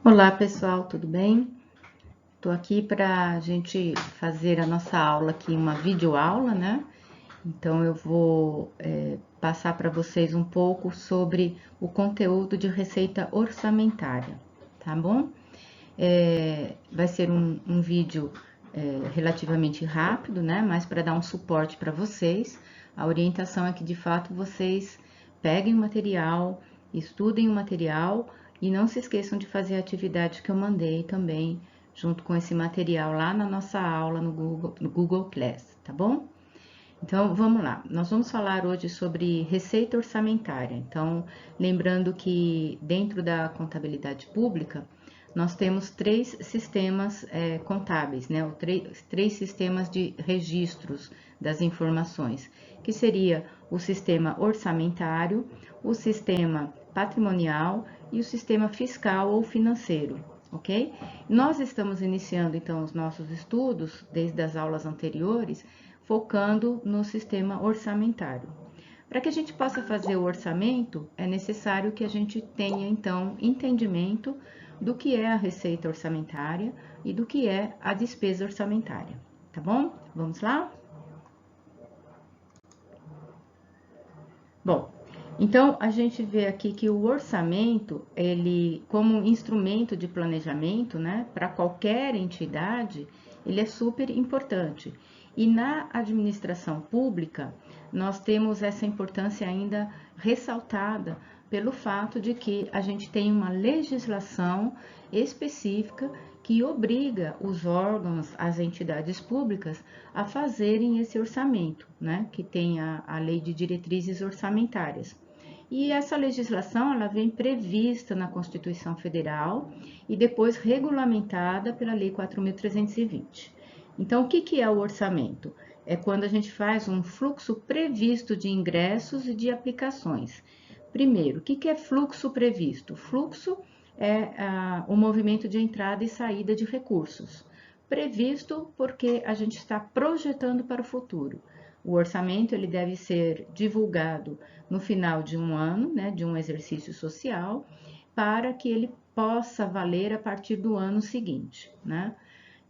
Olá pessoal, tudo bem? Estou aqui para a gente fazer a nossa aula aqui, uma videoaula, né? Então eu vou passar para vocês um pouco sobre o conteúdo de receita orçamentária, tá bom? Vai ser um vídeo relativamente rápido, né? Mas para dar um suporte para vocês, a orientação é que de fato vocês peguem o material, estudem o material e não se esqueçam de fazer a atividade que eu mandei também, junto com esse material lá na nossa aula no Google Class, tá bom? Então, vamos lá. Nós vamos falar hoje sobre receita orçamentária. Então, lembrando que dentro da contabilidade pública, nós temos três sistemas contábeis, né? Três sistemas de registros das informações, que seria o sistema orçamentário, o sistema patrimonial e o sistema fiscal ou financeiro, ok? Nós estamos iniciando então os nossos estudos desde as aulas anteriores, focando no sistema orçamentário. Para que a gente possa fazer o orçamento, é necessário que a gente tenha, então, entendimento do que é a receita orçamentária e do que é a despesa orçamentária, tá bom? Vamos lá? Bom, então a gente vê aqui que o orçamento, ele, como instrumento de planejamento, né, para qualquer entidade, ele é super importante. E na administração pública, nós temos essa importância ainda ressaltada pelo fato de que a gente tem uma legislação específica que obriga os órgãos, as entidades públicas, a fazerem esse orçamento, né? Que tem a Lei de Diretrizes Orçamentárias. E essa legislação ela vem prevista na Constituição Federal e depois regulamentada pela Lei 4.320. Então, o que é o orçamento? É quando a gente faz um fluxo previsto de ingressos e de aplicações. Primeiro, o que é fluxo previsto? Fluxo é o movimento de entrada e saída de recursos. Previsto porque a gente está projetando para o futuro. O orçamento ele deve ser divulgado no final de um ano, né, de um exercício social, para que ele possa valer a partir do ano seguinte, né?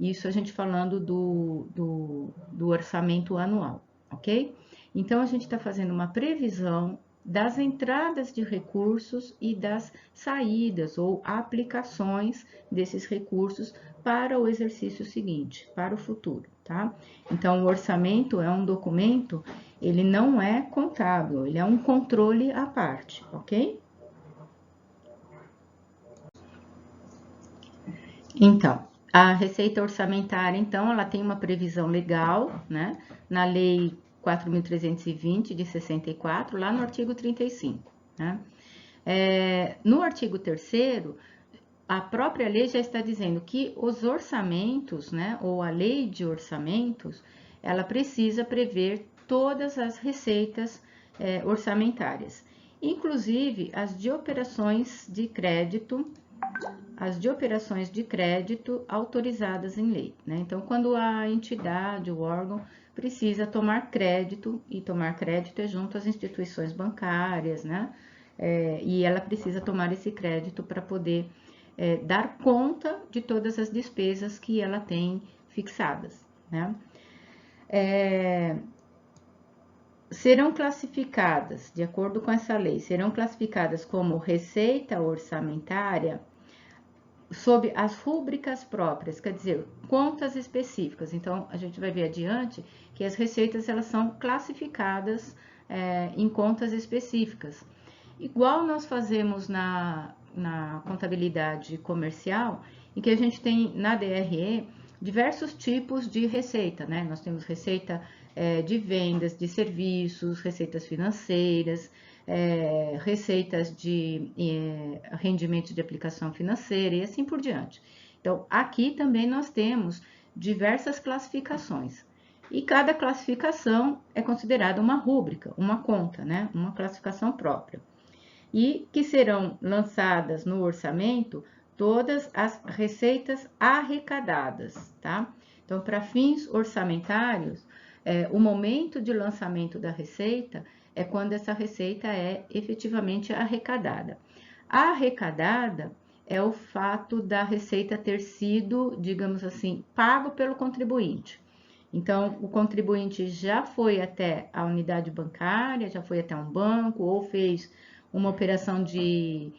Isso a gente falando do orçamento anual, ok? Então, a gente está fazendo uma previsão das entradas de recursos e das saídas ou aplicações desses recursos para o exercício seguinte, para o futuro, tá? Então, o orçamento é um documento, ele não é contábil, ele é um controle à parte, ok? Então, a receita orçamentária, então, ela tem uma previsão legal, né, na Lei 4.320 de 64, lá no artigo 35, né? No artigo 3º, a própria lei já está dizendo que os orçamentos, né, ou a lei de orçamentos, ela precisa prever todas as receitas orçamentárias, inclusive as de operações de crédito autorizadas em lei, né? Então, quando a entidade, o órgão, precisa tomar crédito, e tomar crédito é junto às instituições bancárias, né? E ela precisa tomar esse crédito para poder dar conta de todas as despesas que ela tem fixadas, né? Serão classificadas, de acordo com essa lei, serão classificadas como receita orçamentária sob as rúbricas próprias, quer dizer, contas específicas. Então, a gente vai ver adiante que as receitas elas são classificadas em contas específicas. Igual nós fazemos na contabilidade comercial, em que a gente tem na DRE diversos tipos de receita, né? Nós temos receita de vendas, de serviços, receitas financeiras, receitas de rendimento de aplicação financeira e assim por diante. Então, aqui também nós temos diversas classificações. E cada classificação é considerada uma rúbrica, uma conta, né? Uma classificação própria. E que serão lançadas no orçamento todas as receitas arrecadadas, tá? Então, para fins orçamentários, o momento de lançamento da receita é quando essa receita é efetivamente arrecadada. A arrecadada é o fato da receita ter sido, digamos assim, pago pelo contribuinte. Então, o contribuinte já foi até a unidade bancária, já foi até um banco, ou fez uma operação de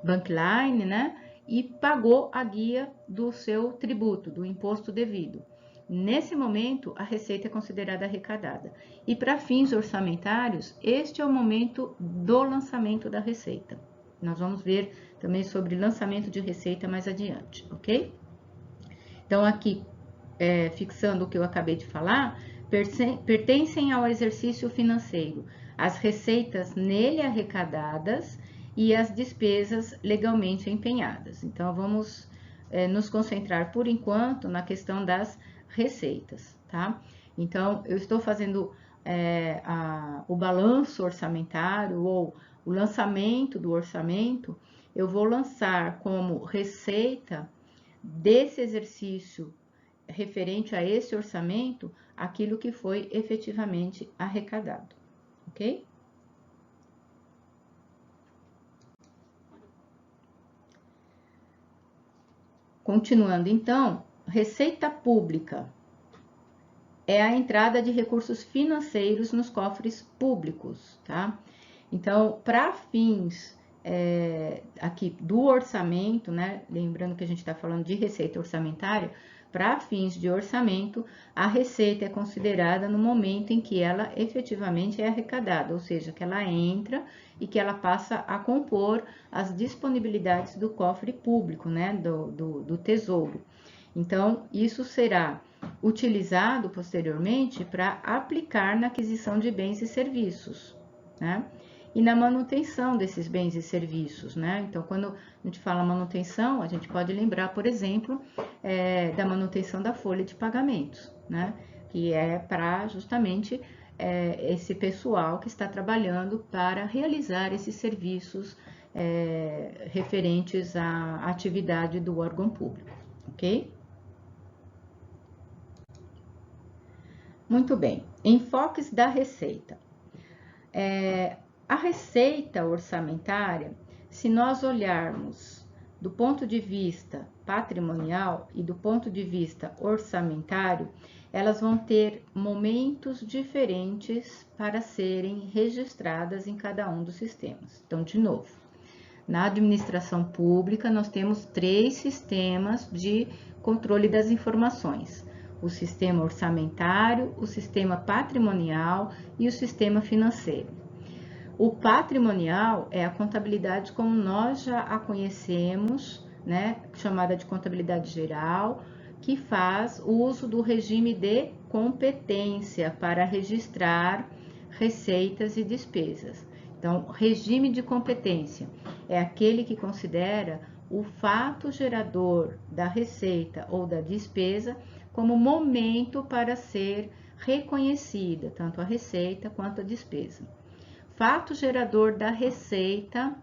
bankline, né? E pagou a guia do seu tributo, do imposto devido. Nesse momento, a receita é considerada arrecadada. E para fins orçamentários, este é o momento do lançamento da receita. Nós vamos ver também sobre lançamento de receita mais adiante, ok? Então, aqui, fixando o que eu acabei de falar, pertencem ao exercício financeiro as receitas nele arrecadadas e as despesas legalmente empenhadas. Então, vamos nos concentrar, por enquanto, na questão das receitas, tá? Então, eu estou fazendo o balanço orçamentário ou o lançamento do orçamento, eu vou lançar como receita desse exercício referente a esse orçamento, aquilo que foi efetivamente arrecadado, ok? Continuando, então, receita pública é a entrada de recursos financeiros nos cofres públicos, tá? Então, para fins aqui do orçamento, né? Lembrando que a gente está falando de receita orçamentária, para fins de orçamento, a receita é considerada no momento em que ela efetivamente é arrecadada, ou seja, que ela entra e que ela passa a compor as disponibilidades do cofre público, né? Do tesouro. Então, isso será utilizado posteriormente para aplicar na aquisição de bens e serviços, né? E na manutenção desses bens e serviços, né? Então, quando a gente fala manutenção, a gente pode lembrar, por exemplo, da manutenção da folha de pagamentos, né? Que é para justamente esse pessoal que está trabalhando para realizar esses serviços referentes à atividade do órgão público, ok? Muito bem, enfoques da receita. A receita orçamentária, se nós olharmos do ponto de vista patrimonial e do ponto de vista orçamentário, elas vão ter momentos diferentes para serem registradas em cada um dos sistemas. Então, de novo, na administração pública, nós temos 3 sistemas de controle das informações: o sistema orçamentário, o sistema patrimonial e o sistema financeiro. O patrimonial é a contabilidade como nós já a conhecemos, né, chamada de contabilidade geral, que faz uso do regime de competência para registrar receitas e despesas. Então, regime de competência é aquele que considera o fato gerador da receita ou da despesa como momento para ser reconhecida, tanto a receita quanto a despesa. Fato gerador da receita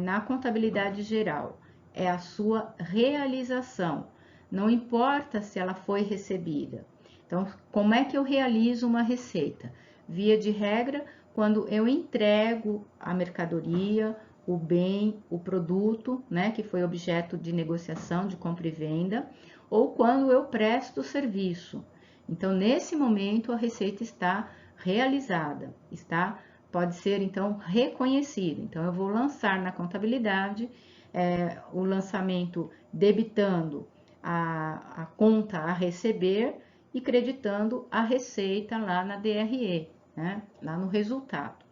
na contabilidade geral é a sua realização, não importa se ela foi recebida. Então, como é que eu realizo uma receita? Via de regra, quando eu entrego a mercadoria, o bem, o produto, né, que foi objeto de negociação, de compra e venda, ou quando eu presto serviço. Então, nesse momento, a receita está realizada, pode ser, então, reconhecida. Então, eu vou lançar na contabilidade o lançamento debitando a conta a receber e creditando a receita lá na DRE, né? Lá no resultado.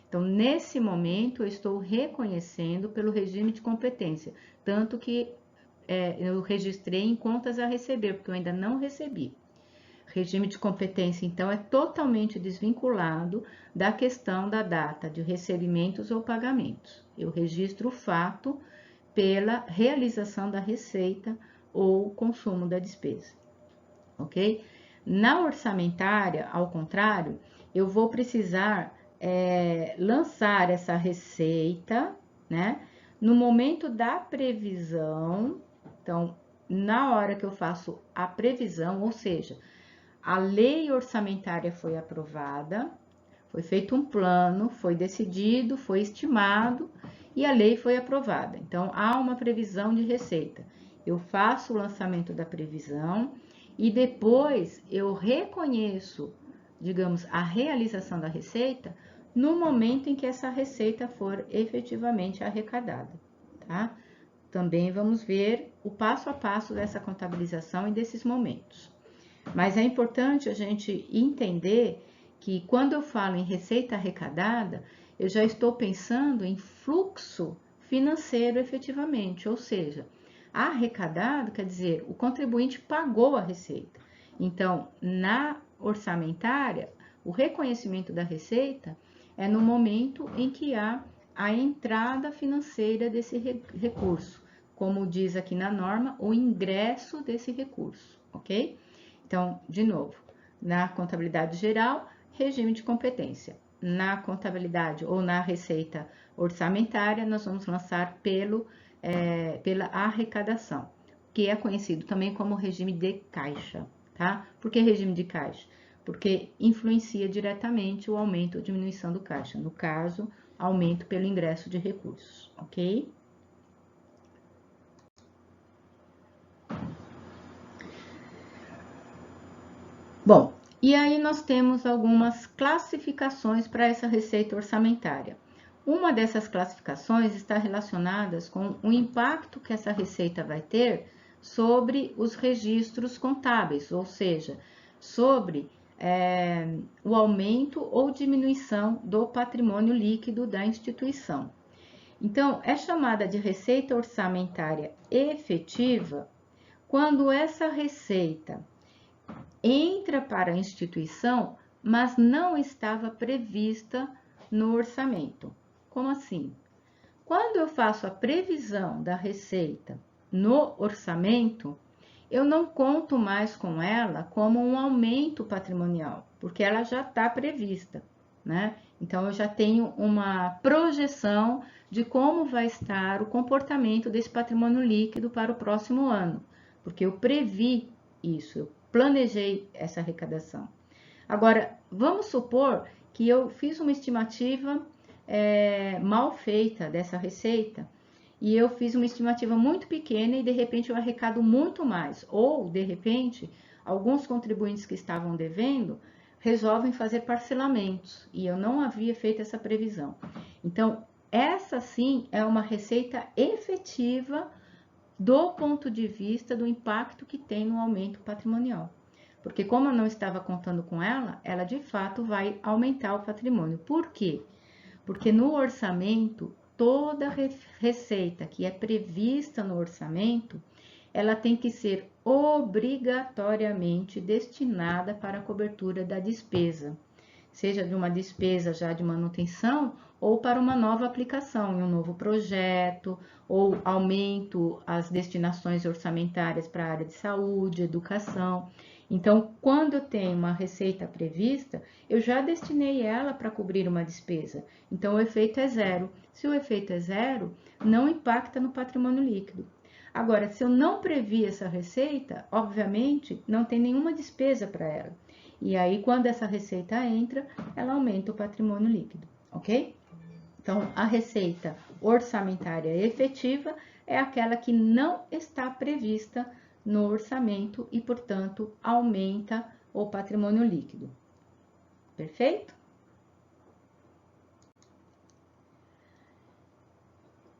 Então, nesse momento, eu estou reconhecendo pelo regime de competência, tanto que eu registrei em contas a receber, porque eu ainda não recebi. Regime de competência, então, é totalmente desvinculado da questão da data de recebimentos ou pagamentos. Eu registro o fato pela realização da receita ou consumo da despesa, ok? Na orçamentária, ao contrário, eu vou precisar lançar essa receita, né? No momento da previsão, então, na hora que eu faço a previsão, ou seja, a lei orçamentária foi aprovada, foi feito um plano, foi decidido, foi estimado, e a lei foi aprovada. Então, há uma previsão de receita. Eu faço o lançamento da previsão e depois eu reconheço, digamos, a realização da receita no momento em que essa receita for efetivamente arrecadada, tá? Também vamos ver o passo a passo dessa contabilização e desses momentos. Mas é importante a gente entender que quando eu falo em receita arrecadada, eu já estou pensando em fluxo financeiro efetivamente, ou seja, arrecadado quer dizer o contribuinte pagou a receita. Então, na orçamentária, o reconhecimento da receita é no momento em que há a entrada financeira desse recurso, como diz aqui na norma, o ingresso desse recurso, ok? Então, de novo, na contabilidade geral, regime de competência. Na contabilidade ou na receita orçamentária, nós vamos lançar pela arrecadação, que é conhecido também como regime de caixa, tá? Por que regime de caixa? Porque influencia diretamente o aumento ou diminuição do caixa. No caso, aumento pelo ingresso de recursos, ok? Bom, e aí nós temos algumas classificações para essa receita orçamentária. Uma dessas classificações está relacionada com o impacto que essa receita vai ter sobre os registros contábeis, ou seja, sobre o aumento ou diminuição do patrimônio líquido da instituição. Então, é chamada de receita orçamentária efetiva quando essa receita entra para a instituição, mas não estava prevista no orçamento. Como assim? Quando eu faço a previsão da receita no orçamento, eu não conto mais com ela como um aumento patrimonial, porque ela já está prevista, né? Então, eu já tenho uma projeção de como vai estar o comportamento desse patrimônio líquido para o próximo ano, porque eu previ isso, eu planejei essa arrecadação. Agora, vamos supor que eu fiz uma estimativa mal feita dessa receita e eu fiz uma estimativa muito pequena e de repente eu arrecado muito mais, ou de repente alguns contribuintes que estavam devendo resolvem fazer parcelamentos e eu não havia feito essa previsão. Então, essa sim é uma receita efetiva do ponto de vista do impacto que tem no aumento patrimonial. Porque como eu não estava contando com ela, ela de fato vai aumentar o patrimônio. Por quê? Porque no orçamento, toda receita que é prevista no orçamento, ela tem que ser obrigatoriamente destinada para a cobertura da despesa, seja de uma despesa já de manutenção ou para uma nova aplicação em um novo projeto, ou aumento as destinações orçamentárias para a área de saúde, educação. Então, quando eu tenho uma receita prevista, eu já destinei ela para cobrir uma despesa. Então, o efeito é zero. Se o efeito é zero, não impacta no patrimônio líquido. Agora, se eu não previ essa receita, obviamente, não tem nenhuma despesa para ela. E aí, quando essa receita entra, ela aumenta o patrimônio líquido, ok? Então, a receita orçamentária efetiva é aquela que não está prevista no orçamento e, portanto, aumenta o patrimônio líquido. Perfeito?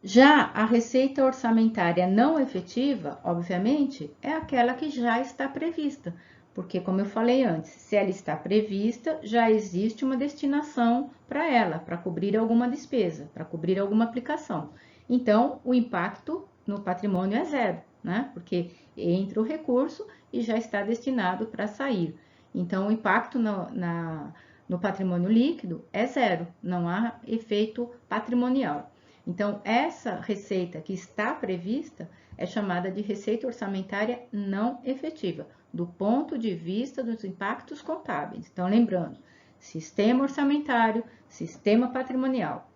Já a receita orçamentária não efetiva, obviamente, é aquela que já está prevista, porque, como eu falei antes, se ela está prevista, já existe uma destinação para ela, para cobrir alguma despesa, para cobrir alguma aplicação. Então, o impacto no patrimônio é zero, né? Porque entra o recurso e já está destinado para sair. Então, o impacto no patrimônio líquido é zero, não há efeito patrimonial. Então, essa receita que está prevista é chamada de receita orçamentária não efetiva, do ponto de vista dos impactos contábeis. Então, lembrando, sistema orçamentário, sistema patrimonial.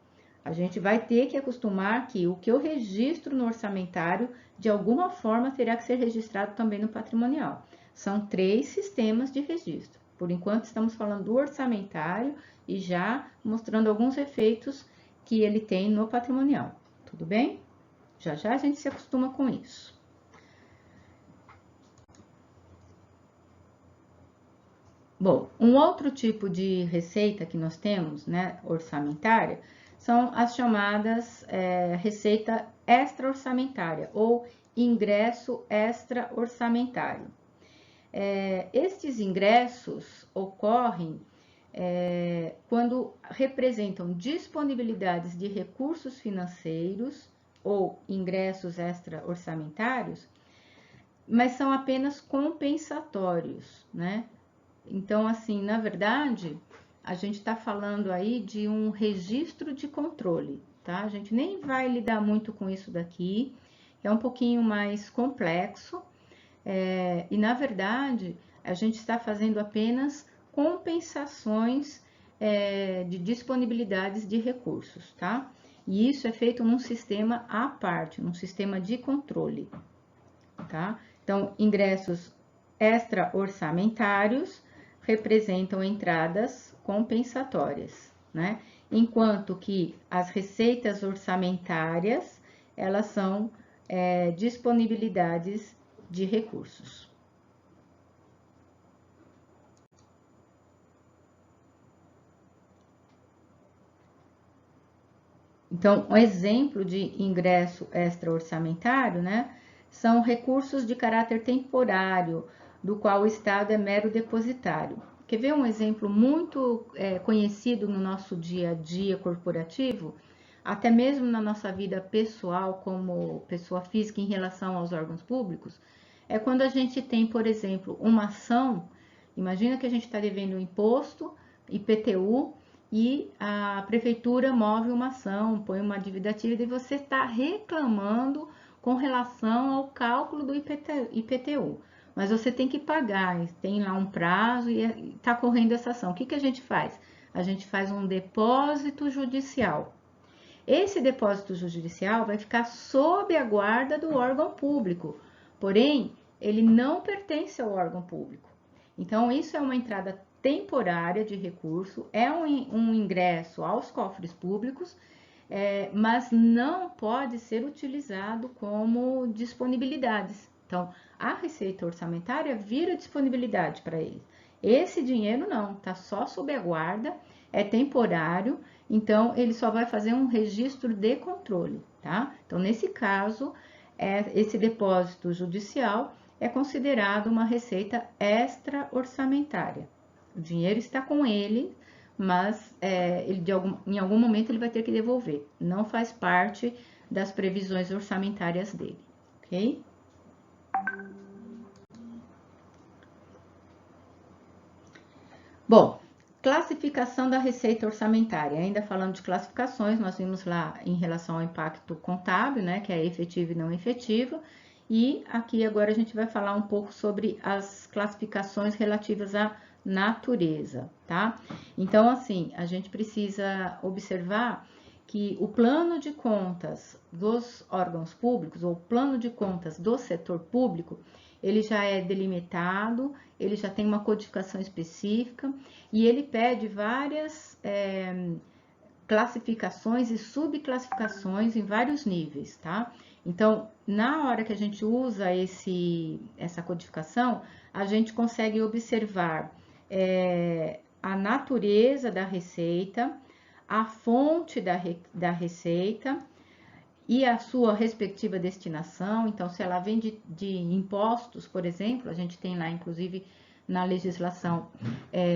A gente vai ter que acostumar que o que eu registro no orçamentário, de alguma forma, terá que ser registrado também no patrimonial. São 3 sistemas de registro. Por enquanto, estamos falando do orçamentário e já mostrando alguns efeitos que ele tem no patrimonial. tudo bem? Já já a gente se acostuma com isso. Bom, um outro tipo de receita que nós temos, né, orçamentária, são as chamadas receita extra-orçamentária ou ingresso extra-orçamentário. Estes ingressos ocorrem quando representam disponibilidades de recursos financeiros ou ingressos extra-orçamentários, mas são apenas compensatórios, né? Então, assim, na verdade, a gente está falando aí de um registro de controle, tá? A gente nem vai lidar muito com isso daqui, é um pouquinho mais complexo, e na verdade, a gente está fazendo apenas compensações de disponibilidades de recursos, tá? E isso é feito num sistema à parte, num sistema de controle, tá? Então, ingressos extra-orçamentários representam entradas compensatórias, né? Enquanto que as receitas orçamentárias, elas são disponibilidades de recursos. Então, um exemplo de ingresso extra-orçamentário, né, são recursos de caráter temporário, do qual o Estado é mero depositário. Quer ver um exemplo muito conhecido no nosso dia a dia corporativo, até mesmo na nossa vida pessoal, como pessoa física em relação aos órgãos públicos? É quando a gente tem, por exemplo, uma ação, imagina que a gente está devendo um imposto, IPTU, e a prefeitura move uma ação, põe uma dívida ativa e você está reclamando com relação ao cálculo do IPTU. Mas você tem que pagar, tem lá um prazo e está correndo essa ação. O que a gente faz? A gente faz um depósito judicial. Esse depósito judicial vai ficar sob a guarda do órgão público, porém, ele não pertence ao órgão público. Então, isso é uma entrada temporária de recurso, é um ingresso aos cofres públicos, mas não pode ser utilizado como disponibilidades. Então, a receita orçamentária vira disponibilidade para eles. Esse dinheiro não, está só sob a guarda, é temporário, então ele só vai fazer um registro de controle, tá? Então, nesse caso, esse depósito judicial é considerado uma receita extra-orçamentária. O dinheiro está com ele, mas em algum momento ele vai ter que devolver. Não faz parte das previsões orçamentárias dele, ok? Bom, classificação da receita orçamentária. Ainda falando de classificações, nós vimos lá em relação ao impacto contábil, né, que é efetivo e não efetivo. E aqui agora a gente vai falar um pouco sobre as classificações relativas à natureza, tá? Então, assim, a gente precisa observar que o plano de contas dos órgãos públicos, ou plano de contas do setor público, ele já é delimitado, ele já tem uma codificação específica e ele pede várias classificações e subclassificações em vários níveis, tá? Então, na hora que a gente usa essa codificação, a gente consegue observar a natureza da receita, a fonte da receita e a sua respectiva destinação. Então, se ela vem de impostos, por exemplo, a gente tem lá, inclusive, na legislação,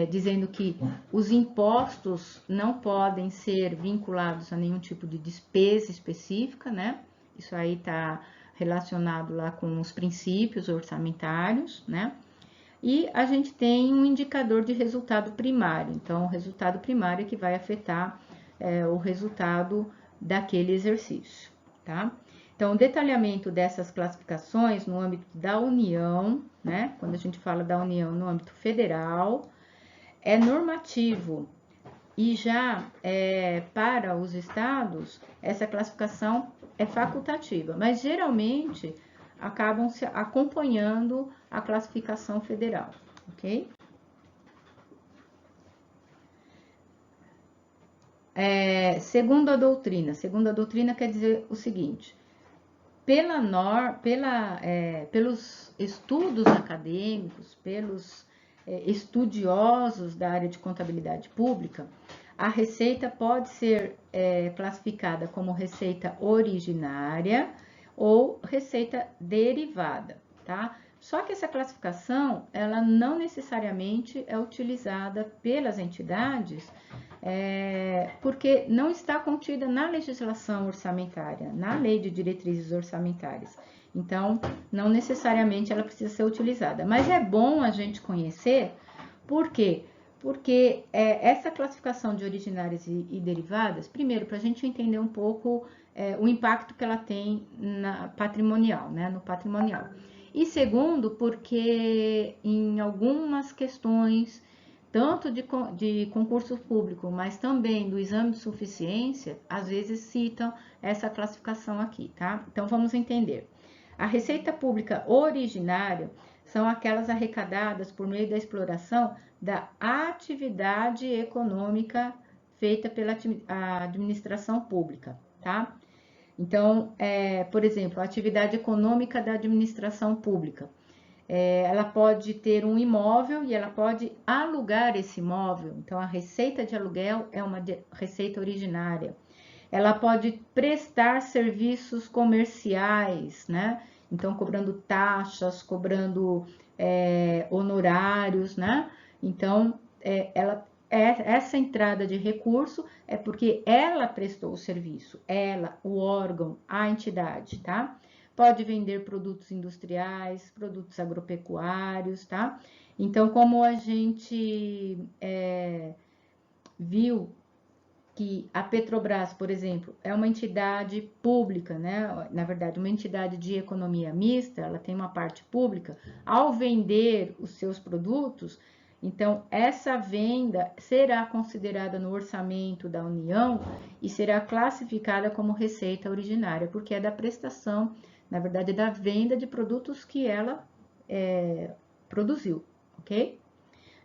dizendo que os impostos não podem ser vinculados a nenhum tipo de despesa específica, né? Isso aí está relacionado lá com os princípios orçamentários, né? E a gente tem um indicador de resultado primário. Então, o resultado primário é que vai afetar o resultado daquele exercício, tá? Então, o detalhamento dessas classificações no âmbito da União, né? Quando a gente fala da União no âmbito federal, é normativo. E já para os estados, essa classificação é facultativa, mas geralmente acabam se acompanhando a classificação federal, ok? Segundo a doutrina quer dizer o seguinte: pelos estudos acadêmicos, pelos estudiosos da área de contabilidade pública, a receita pode ser classificada como receita originária ou receita derivada, tá? Só que essa classificação, ela não necessariamente é utilizada pelas entidades, porque não está contida na legislação orçamentária, na lei de diretrizes orçamentárias. Então, não necessariamente ela precisa ser utilizada. Mas é bom a gente conhecer, por quê? Porque essa classificação de originárias e derivadas, primeiro, para a gente entender um pouco o impacto que ela tem na patrimonial, né, no patrimonial. E segundo, porque em algumas questões, tanto de concurso público, mas também do exame de suficiência, às vezes citam essa classificação aqui, tá? Então, vamos entender. A receita pública originária são aquelas arrecadadas por meio da exploração da atividade econômica feita pela administração pública, tá? Então, por exemplo, a atividade econômica da administração pública. Ela pode ter um imóvel e ela pode alugar esse imóvel. Então, a receita de aluguel é uma receita originária. Ela pode prestar serviços comerciais, né? Então, cobrando taxas, cobrando honorários, né? Então, essa entrada de recurso é porque ela prestou o serviço, ela, o órgão, a entidade, tá? Pode vender produtos industriais, produtos agropecuários, tá? Então, como a gente viu que a Petrobras, por exemplo, é uma entidade pública, né? Na verdade, uma entidade de economia mista, ela tem uma parte pública. Ao vender os seus produtos, então essa venda será considerada no orçamento da União e será classificada como receita originária, porque é da prestação, na verdade, da venda de produtos que ela produziu, ok?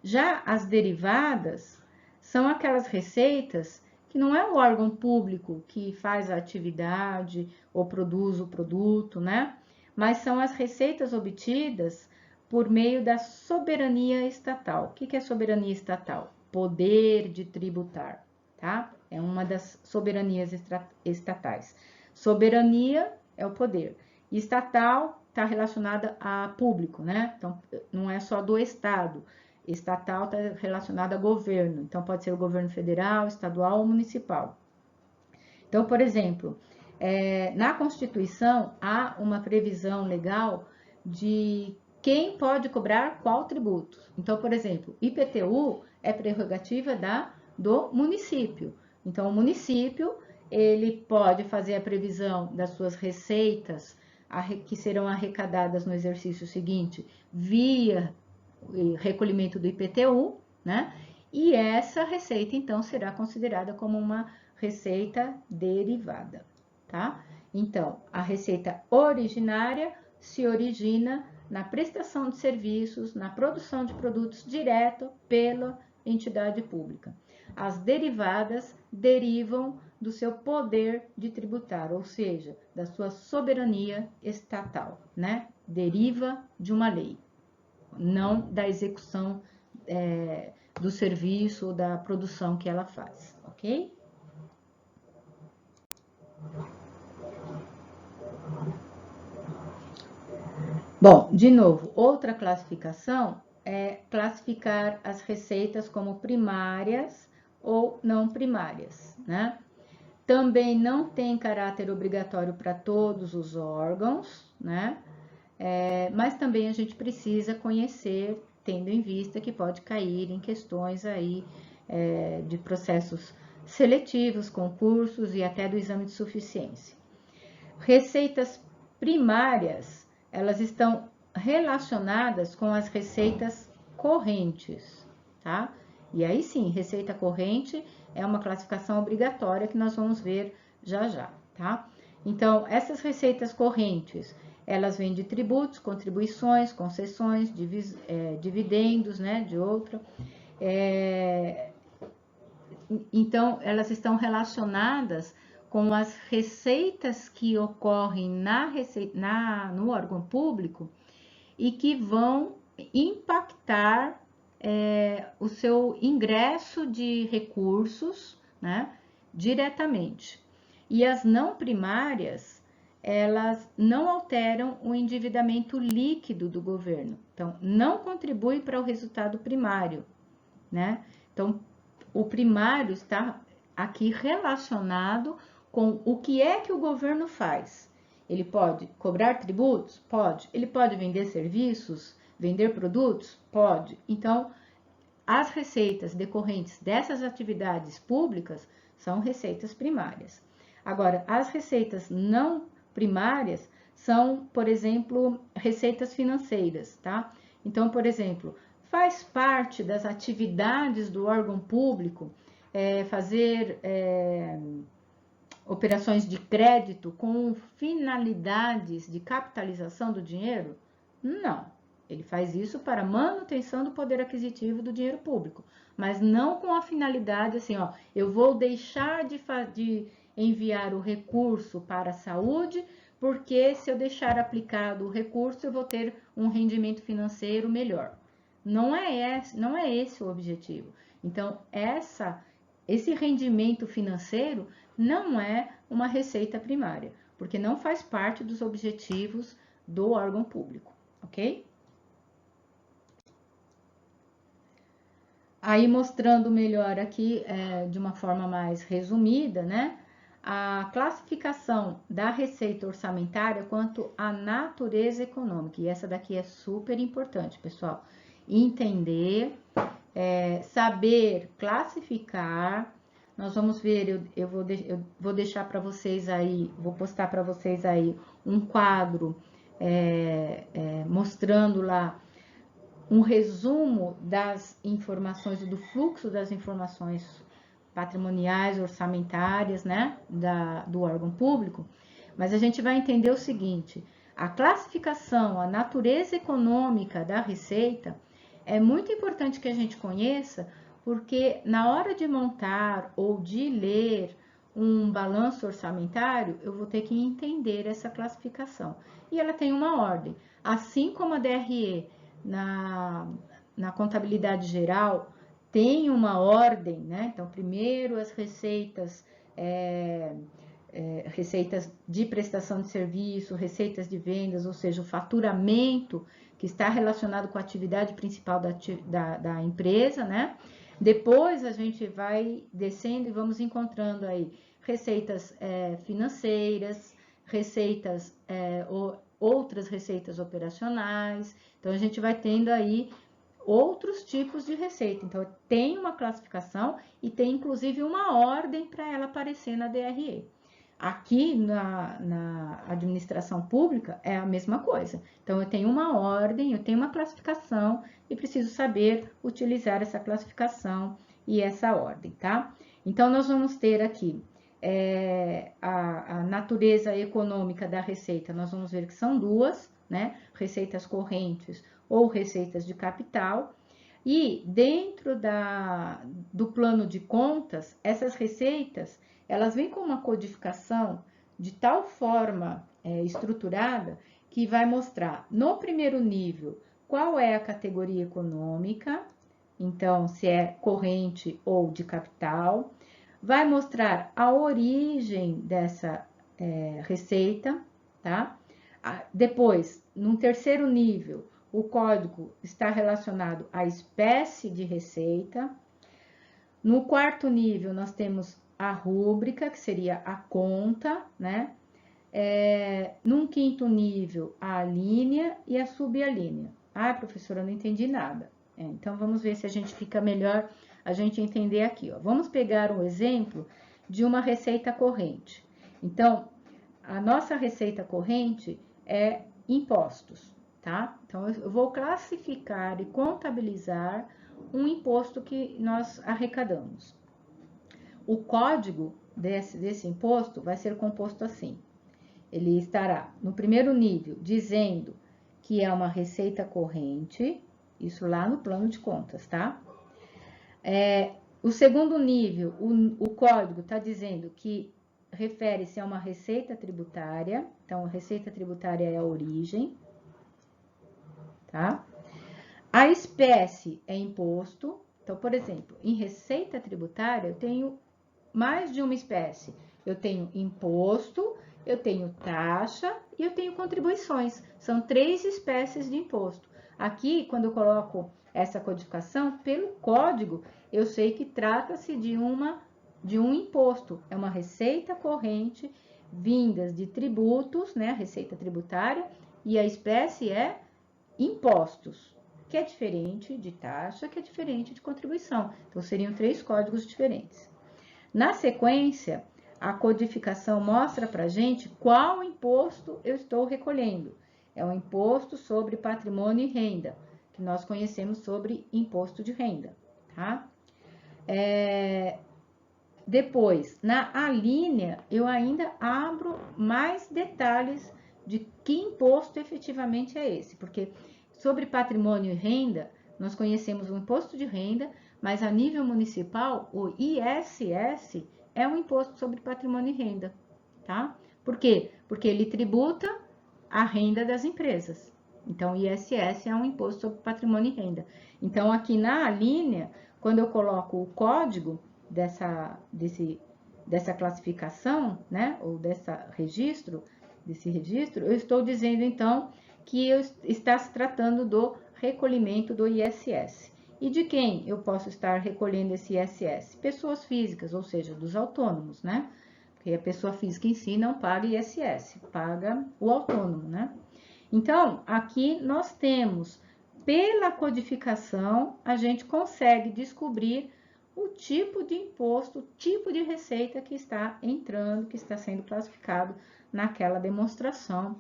Já as derivadas são aquelas receitas que não é o órgão público que faz a atividade ou produz o produto, né? Mas são as receitas obtidas por meio da soberania estatal. O que é soberania estatal? Poder de tributar, tá? É uma das soberanias estatais. Soberania é o poder. Estatal está relacionada a público, né? Então, não é só do Estado. Estatal está relacionado a governo, então pode ser o governo federal, estadual ou municipal. Então, por exemplo, na Constituição há uma previsão legal de quem pode cobrar qual tributo. Então, por exemplo, IPTU é prerrogativa do município. Então, o município ele pode fazer a previsão das suas receitas que serão arrecadadas no exercício seguinte via recolhimento do IPTU, né? E essa receita, então, será considerada como uma receita derivada, tá? Então, a receita originária se origina na prestação de serviços, na produção de produtos direto pela entidade pública. As derivadas derivam do seu poder de tributar, ou seja, da sua soberania estatal, né? Deriva de uma lei, não da execução do serviço ou da produção que ela faz, ok? Bom, de novo, outra classificação é classificar as receitas como primárias ou não primárias, né? Também não tem caráter obrigatório para todos os órgãos, né? Mas também a gente precisa conhecer, tendo em vista que pode cair em questões aí de processos seletivos, concursos e até do exame de suficiência. Receitas primárias, elas estão relacionadas com as receitas correntes, tá? E aí sim, receita corrente é uma classificação obrigatória que nós vamos ver já já, tá? Então, essas receitas correntes, elas vêm de tributos, contribuições, concessões, dividendos, né, de outra. Então, elas estão relacionadas com as receitas que ocorrem no órgão público e que vão impactar o seu ingresso de recursos, né, diretamente. E as não primárias, elas não alteram o endividamento líquido do governo. Então, não contribui para o resultado primário, né? Então, o primário está aqui relacionado com o que é que o governo faz. Ele pode cobrar tributos? Pode. Ele pode vender serviços? Vender produtos? Pode. Então, as receitas decorrentes dessas atividades públicas são receitas primárias. Agora, as receitas não primárias são, por exemplo, receitas financeiras, tá? Então, por exemplo, faz parte das atividades do órgão público fazer operações de crédito com finalidades de capitalização do dinheiro? Não. Ele faz isso para manutenção do poder aquisitivo do dinheiro público, mas não com a finalidade assim, ó, eu vou deixar de enviar o recurso para a saúde, porque se eu deixar aplicado o recurso, eu vou ter um rendimento financeiro melhor. Não é esse o objetivo. Então, esse rendimento financeiro não é uma receita primária, porque não faz parte dos objetivos do órgão público, ok? Aí mostrando melhor aqui, de uma forma mais resumida, né? A classificação da receita orçamentária quanto à natureza econômica. E essa daqui é super importante, pessoal. Entender, saber classificar. Nós vamos ver, eu vou deixar para vocês aí, vou postar para vocês aí um quadro mostrando lá um resumo das informações, do fluxo das informações patrimoniais, orçamentárias, né, do órgão público, mas a gente vai entender o seguinte: a classificação, a natureza econômica da receita é muito importante que a gente conheça, porque na hora de montar ou de ler um balanço orçamentário, eu vou ter que entender essa classificação. E ela tem uma ordem, assim como a DRE na contabilidade geral tem uma ordem, né? Então, primeiro as receitas, receitas de prestação de serviço, receitas de vendas, ou seja, o faturamento que está relacionado com a atividade principal da empresa, né? Depois a gente vai descendo e vamos encontrando aí receitas financeiras, receitas outras receitas operacionais. Então, a gente vai tendo aí outros tipos de receita. Então, tem uma classificação e tem, inclusive, uma ordem para ela aparecer na DRE. Aqui, na administração pública, é a mesma coisa. Então, eu tenho uma ordem, eu tenho uma classificação e preciso saber utilizar essa classificação e essa ordem, tá? Então, nós vamos ter aqui a natureza econômica da receita, nós vamos ver que são duas, né? Receitas correntes ou receitas de capital. E dentro do plano de contas, essas receitas, elas vêm com uma codificação de tal forma estruturada que vai mostrar no primeiro nível qual é a categoria econômica, então se é corrente ou de capital, vai mostrar a origem dessa receita, tá? Depois, num terceiro nível, o código está relacionado à espécie de receita. No quarto nível, nós temos a rúbrica, que seria a conta, né? Num quinto nível, a linha e a subalínea. Ah, professora, eu não entendi nada. Então, vamos ver se a gente fica melhor a gente entender aqui, ó. Vamos pegar um exemplo de uma receita corrente. Então, a nossa receita corrente é impostos, tá? Então, eu vou classificar e contabilizar um imposto que nós arrecadamos. O código desse imposto vai ser composto assim. Ele estará no primeiro nível dizendo que é uma receita corrente, isso lá no plano de contas, tá? O segundo nível, o código está dizendo que refere-se a uma receita tributária. Então, a receita tributária é a origem, tá? A espécie é imposto. Então, por exemplo, em receita tributária, eu tenho mais de uma espécie. Eu tenho imposto, eu tenho taxa e eu tenho contribuições. São 3 espécies de imposto. Aqui, quando eu coloco essa codificação, pelo código, eu sei que trata-se de um imposto. É uma receita corrente vindas de tributos, né? A receita tributária, e a espécie é impostos, que é diferente de taxa, que é diferente de contribuição. Então, seriam 3 códigos diferentes. Na sequência, a codificação mostra para a gente qual imposto eu estou recolhendo. É o imposto sobre patrimônio e renda, que nós conhecemos sobre imposto de renda, tá? Depois, na alínea, eu ainda abro mais detalhes de que imposto efetivamente é esse, porque sobre patrimônio e renda, nós conhecemos o imposto de renda, mas a nível municipal, o ISS é um imposto sobre patrimônio e renda, tá? Por quê? Porque ele tributa a renda das empresas. Então, o ISS é um imposto sobre patrimônio e renda. Então, aqui na linha, quando eu coloco o código dessa classificação, né, ou desse registro, eu estou dizendo, então, que está se tratando do recolhimento do ISS. E de quem eu posso estar recolhendo esse ISS? Pessoas físicas, ou seja, dos autônomos, né? Porque a pessoa física em si não paga ISS, paga o autônomo, né? Então, aqui nós temos, pela codificação, a gente consegue descobrir o tipo de imposto, o tipo de receita que está entrando, que está sendo classificado naquela demonstração.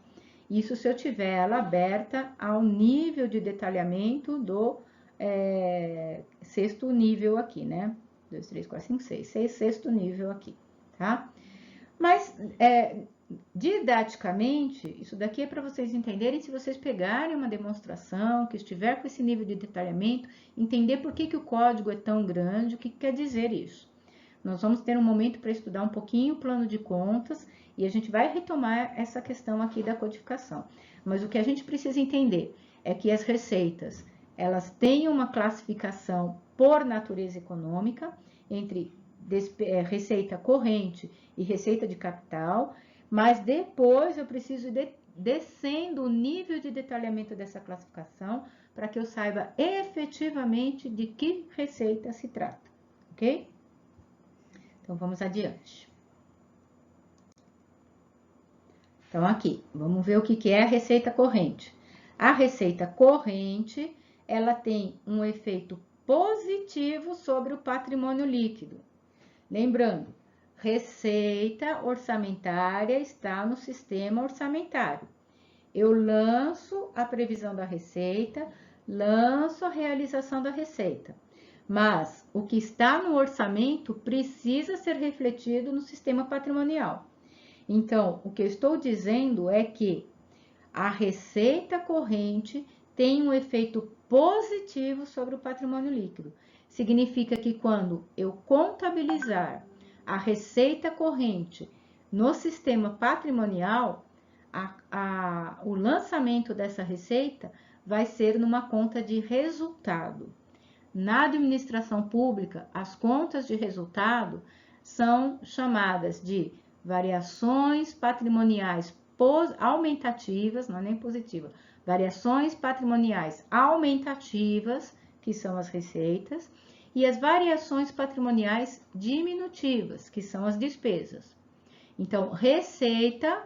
Isso se eu tiver ela aberta ao nível de detalhamento do sexto nível aqui, né? 2, 3, 4, 5, 6, sexto nível aqui, tá? Mas, didaticamente, isso daqui é para vocês entenderem, se vocês pegarem uma demonstração que estiver com esse nível de detalhamento, entender por que o código é tão grande, o que quer dizer isso. Nós vamos ter um momento para estudar um pouquinho o plano de contas e a gente vai retomar essa questão aqui da codificação. Mas o que a gente precisa entender é que as receitas, elas têm uma classificação por natureza econômica, entre receita corrente e receita de capital, mas depois eu preciso ir descendo o nível de detalhamento dessa classificação para que eu saiba efetivamente de que receita se trata, ok? Então, vamos adiante. Então, aqui, vamos ver o que é a receita corrente. A receita corrente, ela tem um efeito positivo sobre o patrimônio líquido. Lembrando, receita orçamentária está no sistema orçamentário. Eu lanço a previsão da receita, lanço a realização da receita. Mas o que está no orçamento precisa ser refletido no sistema patrimonial. Então, o que eu estou dizendo é que a receita corrente tem um efeito positivo sobre o patrimônio líquido. Significa que quando eu contabilizar a receita corrente no sistema patrimonial, o lançamento dessa receita vai ser numa conta de resultado. Na administração pública, as contas de resultado são chamadas de variações patrimoniais aumentativas, não é nem positiva, variações patrimoniais aumentativas, que são as receitas, e as variações patrimoniais diminutivas, que são as despesas. Então, receita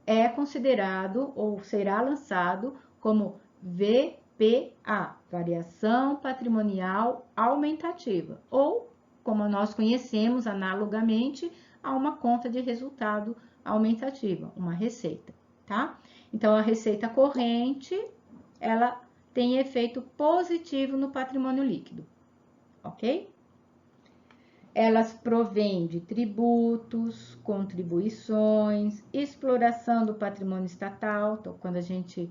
é considerado ou será lançado como VPA, variação patrimonial aumentativa, ou como nós conhecemos analogamente a uma conta de resultado aumentativa, uma receita, tá? Então, a receita corrente, ela tem efeito positivo no patrimônio líquido, ok? Elas provêm de tributos, contribuições, exploração do patrimônio estatal. Então, quando a gente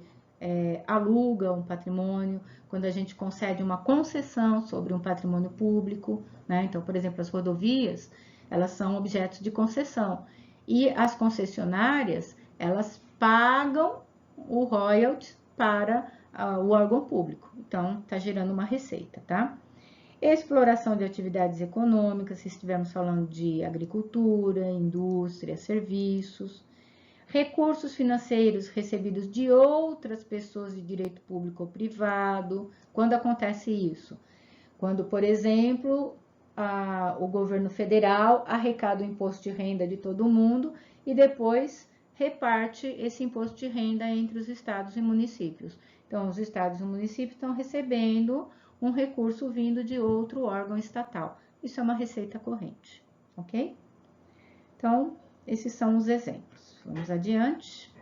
aluga um patrimônio, quando a gente concede uma concessão sobre um patrimônio público, né? Então, por exemplo, as rodovias, elas são objetos de concessão. E as concessionárias, elas pagam o royalties para o órgão público. Então, está gerando uma receita, tá? Exploração de atividades econômicas, se estivermos falando de agricultura, indústria, serviços. Recursos financeiros recebidos de outras pessoas de direito público ou privado. Quando acontece isso? Quando, por exemplo, o governo federal arrecada o imposto de renda de todo mundo e depois reparte esse imposto de renda entre os estados e municípios. Então, os estados e municípios estão recebendo um recurso vindo de outro órgão estatal. Isso é uma receita corrente, ok? Então, esses são os exemplos. Vamos adiante.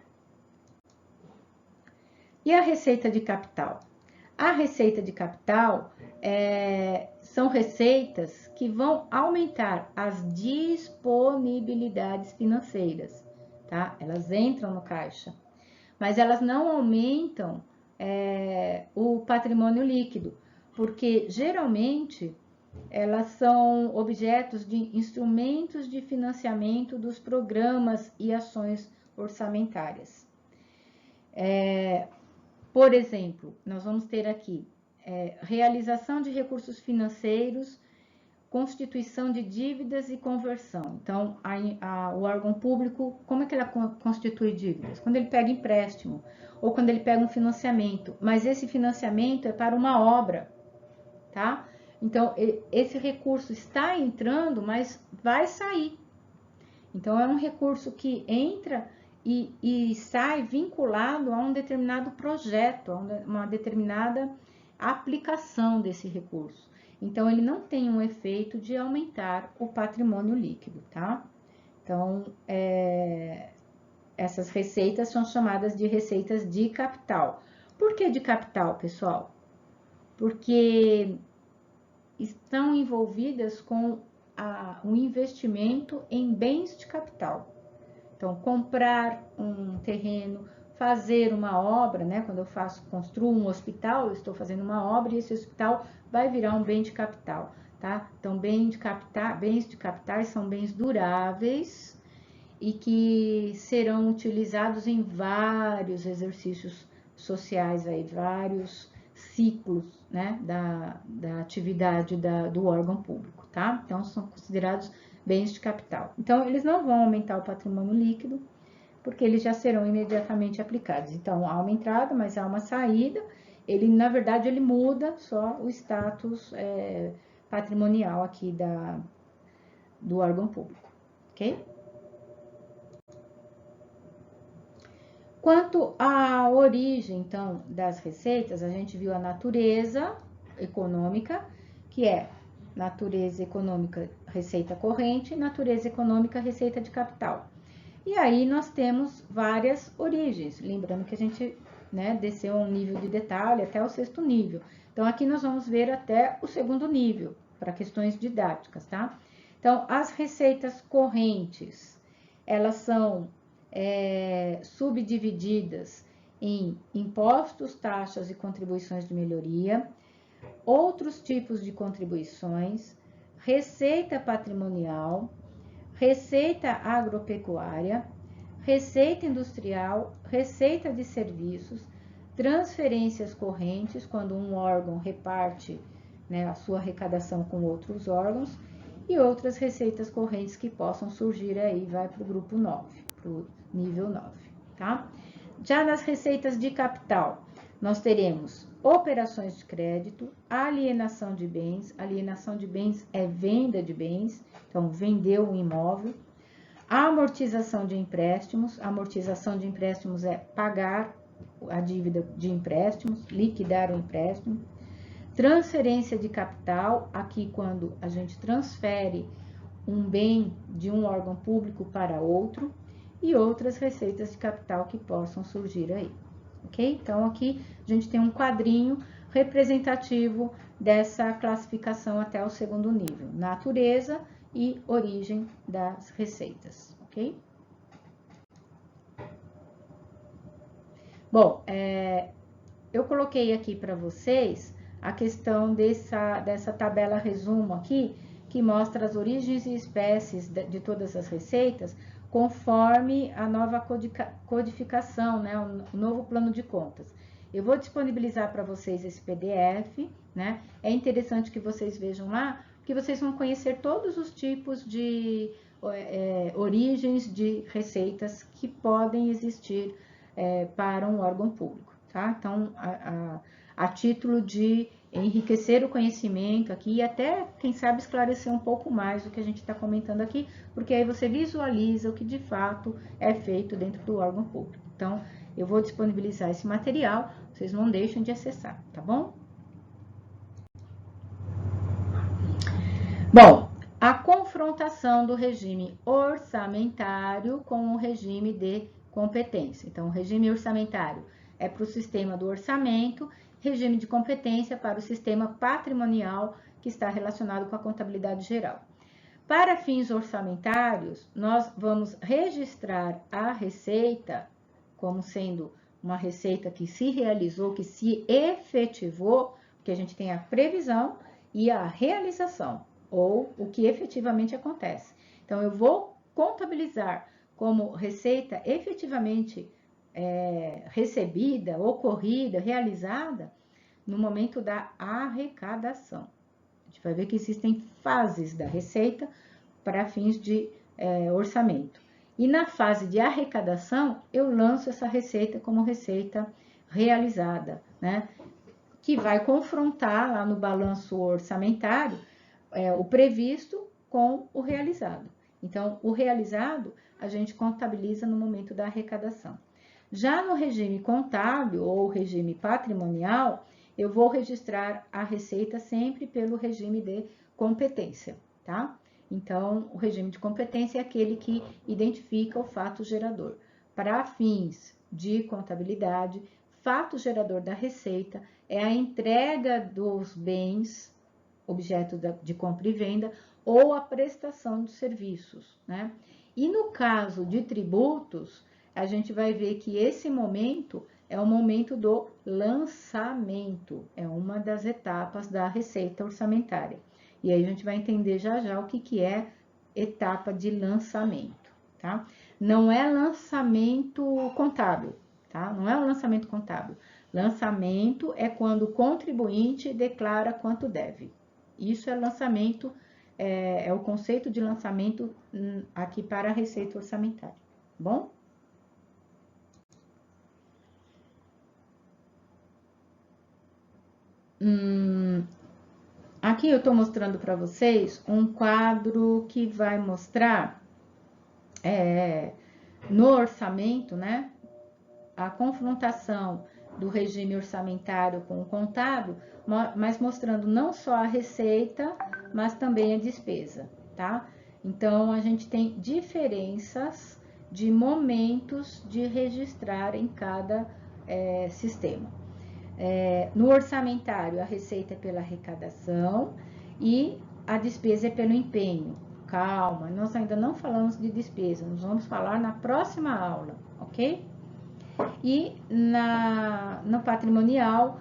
E a receita de capital? A receita de capital são receitas que vão aumentar as disponibilidades financeiras, tá? Elas entram no caixa, mas elas não aumentam o patrimônio líquido, porque geralmente elas são objetos de instrumentos de financiamento dos programas e ações orçamentárias. Por exemplo, nós vamos ter aqui realização de recursos financeiros, constituição de dívidas e conversão. Então, o órgão público, como é que ela constitui dívidas? Quando ele pega empréstimo ou quando ele pega um financiamento, mas esse financiamento é para uma obra, tá? Então, esse recurso está entrando, mas vai sair. Então, é um recurso que entra e sai vinculado a um determinado projeto, a uma determinada aplicação desse recurso. Então, ele não tem um efeito de aumentar o patrimônio líquido, tá? Então, essas receitas são chamadas de receitas de capital. Por que de capital, pessoal? Porque estão envolvidas com o investimento em bens de capital. Então, comprar um terreno, fazer uma obra, né? Quando eu construo um hospital, eu estou fazendo uma obra e esse hospital vai virar um bem de capital, tá? Então, bens de capitais são bens duráveis e que serão utilizados em vários exercícios sociais, aí, vários ciclos, né, da atividade do órgão público, tá? Então, são considerados bens de capital. Então, eles não vão aumentar o patrimônio líquido, porque eles já serão imediatamente aplicados. Então, há uma entrada, mas há uma saída. Ele, na verdade, ele muda só o status patrimonial aqui do órgão público, ok? Quanto à origem, então, das receitas, a gente viu a natureza econômica, que é natureza econômica, receita corrente, natureza econômica, receita de capital. E aí nós temos várias origens, lembrando que a gente desceu um nível de detalhe até o 6º nível. Então, aqui nós vamos ver até o 2º nível, para questões didáticas, tá? Então, as receitas correntes, elas são subdivididas em impostos, taxas e contribuições de melhoria, outros tipos de contribuições, receita patrimonial, receita agropecuária, receita industrial, receita de serviços, transferências correntes, quando um órgão reparte a sua arrecadação com outros órgãos, e outras receitas correntes que possam surgir aí, vai para o grupo 9, para o nível 9, tá? Já nas receitas de capital, nós teremos operações de crédito, alienação de bens é venda de bens, então vendeu um imóvel, amortização de empréstimos é pagar a dívida de empréstimos, liquidar o empréstimo, transferência de capital, aqui quando a gente transfere um bem de um órgão público para outro, e outras receitas de capital que possam surgir aí, ok? Então, aqui a gente tem um quadrinho representativo dessa classificação até o 2º nível, natureza e origem das receitas, ok? Bom, eu coloquei aqui para vocês a questão dessa tabela resumo aqui, que mostra as origens e espécies de todas as receitas, conforme a nova codificação, né, o novo plano de contas. Eu vou disponibilizar para vocês esse PDF, né? É interessante que vocês vejam lá, porque vocês vão conhecer todos os tipos de origens de receitas que podem existir para um órgão público, tá? Então, a título de enriquecer o conhecimento aqui e até, quem sabe, esclarecer um pouco mais o que a gente está comentando aqui, porque aí você visualiza o que de fato é feito dentro do órgão público. Então, eu vou disponibilizar esse material, vocês não deixem de acessar, tá bom? Bom, a confrontação do regime orçamentário com o regime de competência. Então, o regime orçamentário é para o sistema do orçamento, regime de competência para o sistema patrimonial, que está relacionado com a contabilidade geral. Para fins orçamentários, nós vamos registrar a receita como sendo uma receita que se realizou, que se efetivou, porque a gente tem a previsão e a realização, ou o que efetivamente acontece. Então, eu vou contabilizar como receita efetivamente recebida, ocorrida, realizada, no momento da arrecadação. A gente vai ver que existem fases da receita para fins de orçamento. E na fase de arrecadação, eu lanço essa receita como receita realizada, né? Que vai confrontar lá no balanço orçamentário o previsto com o realizado. Então, o realizado a gente contabiliza no momento da arrecadação. Já no regime contábil ou regime patrimonial, eu vou registrar a receita sempre pelo regime de competência, tá? Então, o regime de competência é aquele que identifica o fato gerador. Para fins de contabilidade, fato gerador da receita é a entrega dos bens, objeto de compra e venda, ou a prestação de serviços, né? E no caso de tributos, a gente vai ver que esse momento é o momento do lançamento, é uma das etapas da receita orçamentária. E aí a gente vai entender já já o que é etapa de lançamento, tá? Não é lançamento contábil, tá? Não é o lançamento contábil. Lançamento é quando o contribuinte declara quanto deve. Isso é lançamento, é o conceito de lançamento aqui para a receita orçamentária, bom? Aqui eu estou mostrando para vocês um quadro que vai mostrar no orçamento, né, a confrontação do regime orçamentário com o contábil, mas mostrando não só a receita, mas também a despesa, tá? Então, a gente tem diferenças de momentos de registrar em cada sistema. No orçamentário, a receita é pela arrecadação e a despesa é pelo empenho. Calma, nós ainda não falamos de despesa, nós vamos falar na próxima aula, ok? E no patrimonial,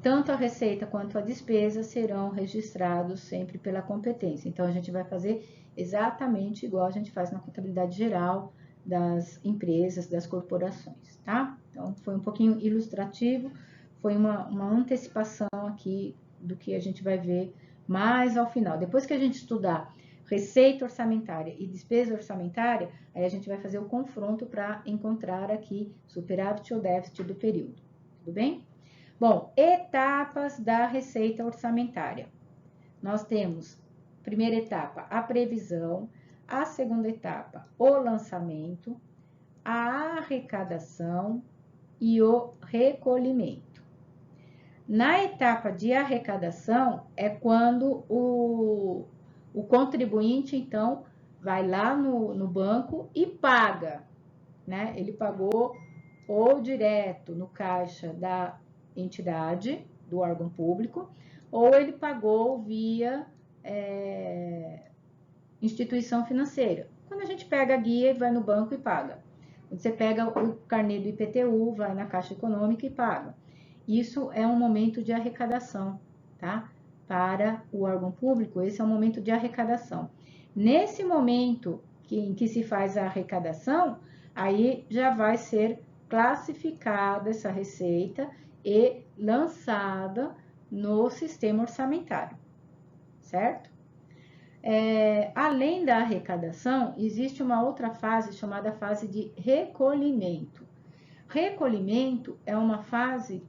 tanto a receita quanto a despesa serão registrados sempre pela competência. Então, a gente vai fazer exatamente igual a gente faz na contabilidade geral das empresas, das corporações, tá? Então, foi um pouquinho ilustrativo, foi uma antecipação aqui do que a gente vai ver mais ao final. Depois que a gente estudar receita orçamentária e despesa orçamentária, aí a gente vai fazer o confronto para encontrar aqui superávit ou déficit do período, tudo bem? Bom, etapas da receita orçamentária. Nós temos, primeira etapa, a previsão, a segunda etapa, o lançamento, a arrecadação e o recolhimento. Na etapa de arrecadação, é quando o contribuinte, então, vai lá no banco e paga, né? Ele pagou ou direto no caixa da entidade, do órgão público, ou ele pagou via instituição financeira. Quando a gente pega a guia e vai no banco e paga. Você pega o carnê do IPTU, vai na Caixa Econômica e paga. Isso é um momento de arrecadação, tá? Para o órgão público, esse é um momento de arrecadação. Nesse momento em que se faz a arrecadação, aí já vai ser classificada essa receita e lançada no sistema orçamentário, certo? Além da arrecadação, existe uma outra fase chamada fase de recolhimento. Recolhimento é uma fase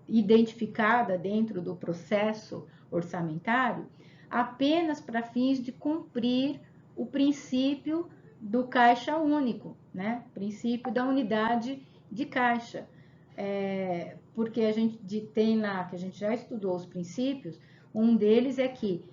identificada dentro do processo orçamentário apenas para fins de cumprir o princípio do caixa único, né? Princípio da unidade de caixa. Porque a gente tem lá, que a gente já estudou os princípios, um deles é que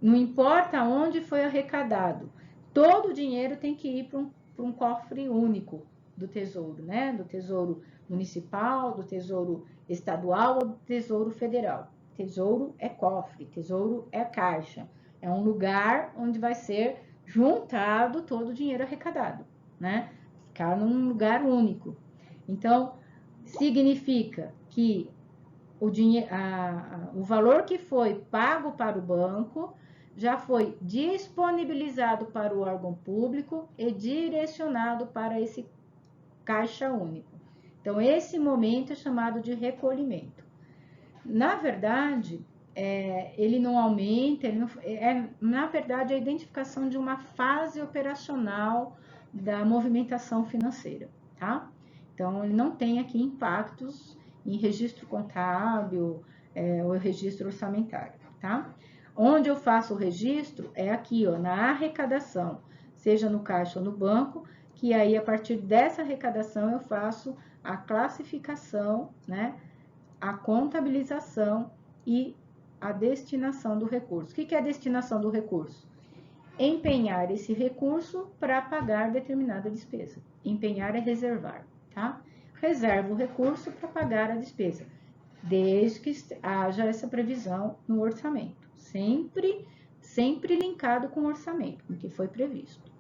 não importa onde foi arrecadado, todo o dinheiro tem que ir para um cofre único do Tesouro, né? Do Tesouro Municipal, do Tesouro Estadual ou do Tesouro Federal. Tesouro é cofre, tesouro é caixa. É um lugar onde vai ser juntado todo o dinheiro arrecadado, né? Ficar num lugar único. Então, significa que o valor que foi pago para o banco já foi disponibilizado para o órgão público e direcionado para esse caixa único. Então, esse momento é chamado de recolhimento. Na verdade, ele não aumenta, na verdade, a identificação de uma fase operacional da movimentação financeira, tá? Então, ele não tem aqui impactos em registro contábil ou registro orçamentário, tá? Onde eu faço o registro é aqui, ó, na arrecadação, seja no caixa ou no banco, que aí, a partir dessa arrecadação, eu faço a classificação, né? A contabilização e a destinação do recurso. O que é a destinação do recurso? Empenhar esse recurso para pagar determinada despesa. Empenhar é reservar, tá? Reserva o recurso para pagar a despesa, desde que haja essa previsão no orçamento. Sempre linkado com o orçamento, com o que foi previsto.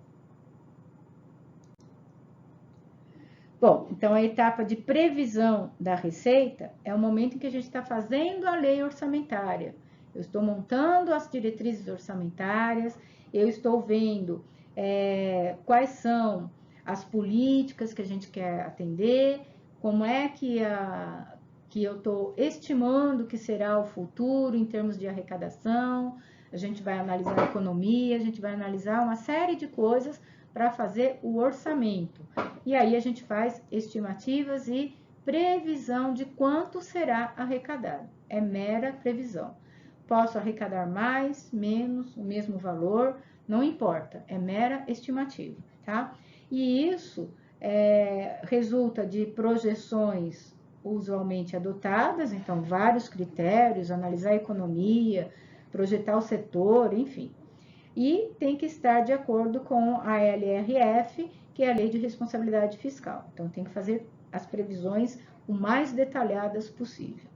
Bom, então a etapa de previsão da receita é o momento em que a gente está fazendo a lei orçamentária. Eu estou montando as diretrizes orçamentárias, eu estou vendo quais são as políticas que a gente quer atender, como é que eu estou estimando que será o futuro em termos de arrecadação. A gente vai analisar a economia, a gente vai analisar uma série de coisas para fazer o orçamento. E aí a gente faz estimativas e previsão de quanto será arrecadado. É mera previsão. Posso arrecadar mais, menos, o mesmo valor, não importa, é mera estimativa, tá? E isso resulta de projeções usualmente adotadas, então vários critérios, analisar a economia, projetar o setor, enfim. E tem que estar de acordo com a LRF, que é a Lei de Responsabilidade Fiscal. Então, tem que fazer as previsões o mais detalhadas possível.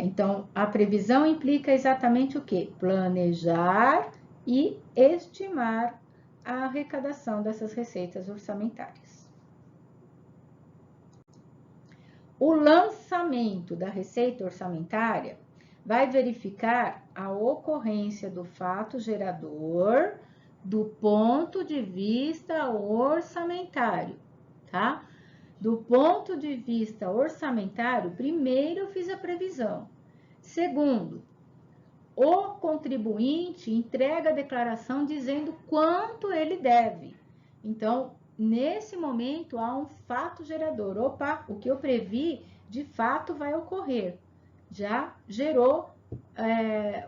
Então, a previsão implica exatamente o quê? Planejar e estimar a arrecadação dessas receitas orçamentárias. O lançamento da receita orçamentária vai verificar a ocorrência do fato gerador do ponto de vista orçamentário, tá? Do ponto de vista orçamentário, primeiro eu fiz a previsão. Segundo, o contribuinte entrega a declaração dizendo quanto ele deve. Então, nesse momento, há um fato gerador. Opa, o que eu previ, de fato, vai ocorrer. Já gerou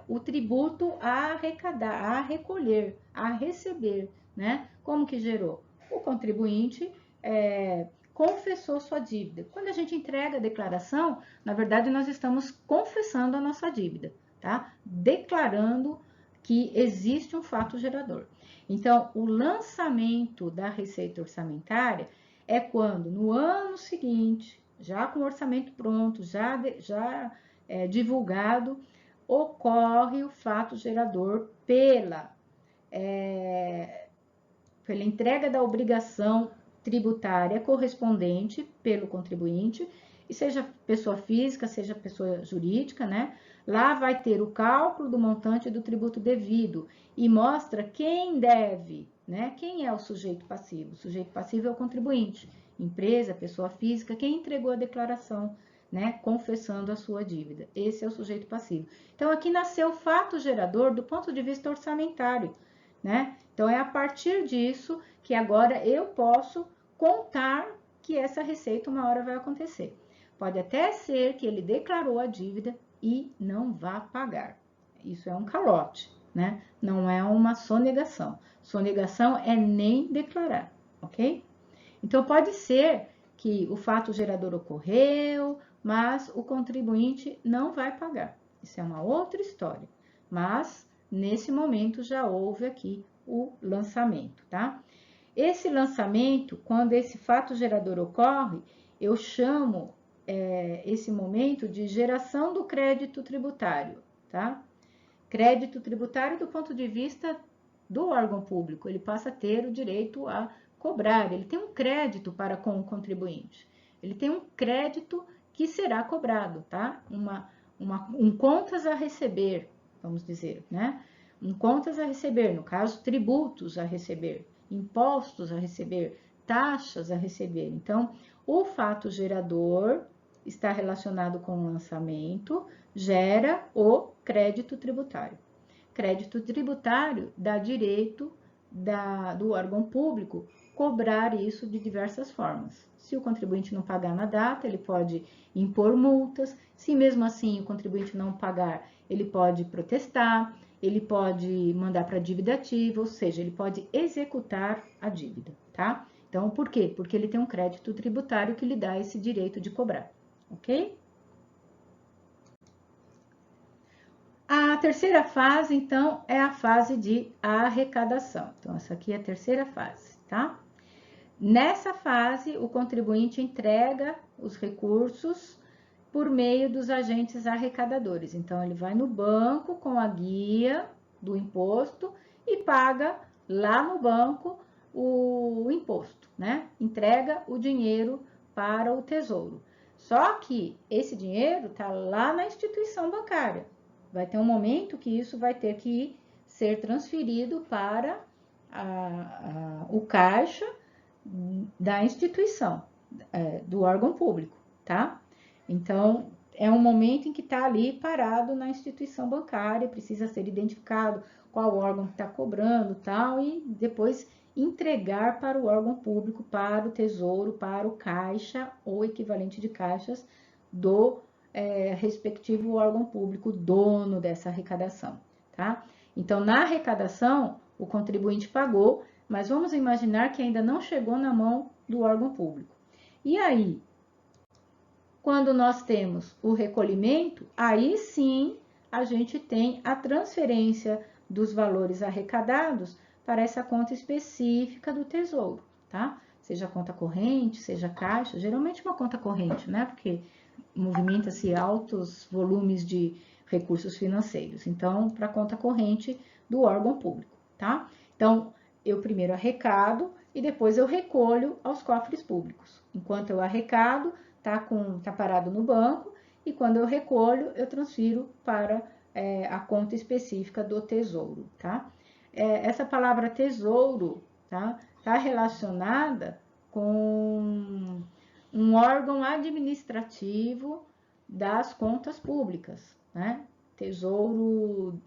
o tributo a arrecadar, a recolher, a receber, né? Como que gerou? O contribuinte confessou sua dívida. Quando a gente entrega a declaração, na verdade, nós estamos confessando a nossa dívida, tá? Declarando que existe um fato gerador. Então, o lançamento da receita orçamentária é quando, no ano seguinte, já com o orçamento pronto, já divulgado, ocorre o fato gerador pela entrega da obrigação tributária correspondente pelo contribuinte, e seja pessoa física, seja pessoa jurídica, né? Lá vai ter o cálculo do montante do tributo devido e mostra quem deve, né? Quem é o sujeito passivo? O sujeito passivo é o contribuinte, empresa, pessoa física, quem entregou a declaração, né? Confessando a sua dívida. Esse é o sujeito passivo. Então, aqui nasceu o fato gerador do ponto de vista orçamentário, né? Então, é a partir disso que agora eu posso contar que essa receita uma hora vai acontecer. Pode até ser que ele declarou a dívida e não vá pagar. Isso é um calote, né? Não é uma sonegação. Sonegação é nem declarar, ok? Então, pode ser que o fato gerador ocorreu, mas o contribuinte não vai pagar. Isso é uma outra história. Mas, nesse momento, já houve aqui o lançamento, tá? Esse lançamento, quando esse fato gerador ocorre, eu chamo esse momento de geração do crédito tributário, tá? Crédito tributário do ponto de vista do órgão público, ele passa a ter o direito a cobrar, ele tem um crédito para com o contribuinte, ele tem um crédito que será cobrado, tá? Um contas a receber, vamos dizer, né? Um contas a receber, no caso, tributos a receber, impostos a receber, taxas a receber. Então, o fato gerador está relacionado com o lançamento, gera o crédito tributário. Crédito tributário dá direito do órgão público cobrar isso de diversas formas. Se o contribuinte não pagar na data, ele pode impor multas. Se mesmo assim o contribuinte não pagar, ele pode protestar, ele pode mandar para a dívida ativa, ou seja, ele pode executar a dívida, tá? Então, por quê? Porque ele tem um crédito tributário que lhe dá esse direito de cobrar, ok? A terceira fase, então, é a fase de arrecadação. Então, essa aqui é a terceira fase, tá? Nessa fase, o contribuinte entrega os recursos por meio dos agentes arrecadadores. Então, ele vai no banco com a guia do imposto e paga lá no banco o imposto, né? Entrega o dinheiro para o tesouro. Só que esse dinheiro está lá na instituição bancária. Vai ter um momento que isso vai ter que ser transferido para o caixa da instituição, do órgão público, tá? Então, é um momento em que está ali parado na instituição bancária, precisa ser identificado qual órgão que está cobrando, tal, e depois entregar para o órgão público, para o tesouro, para o caixa ou equivalente de caixas do respectivo órgão público, dono dessa arrecadação, tá? Então, na arrecadação, o contribuinte pagou, mas vamos imaginar que ainda não chegou na mão do órgão público. E aí, quando nós temos o recolhimento, aí sim a gente tem a transferência dos valores arrecadados para essa conta específica do Tesouro, tá? Seja conta corrente, seja caixa, geralmente uma conta corrente, né? Porque movimenta-se altos volumes de recursos financeiros. Então, para a conta corrente do órgão público, tá? Então, eu primeiro arrecado e depois eu recolho aos cofres públicos. Enquanto eu arrecado, tá parado no banco, e quando eu recolho, eu transfiro para a conta específica do tesouro, tá? Essa palavra tesouro, tá relacionada com um órgão administrativo das contas públicas, né? Tesouro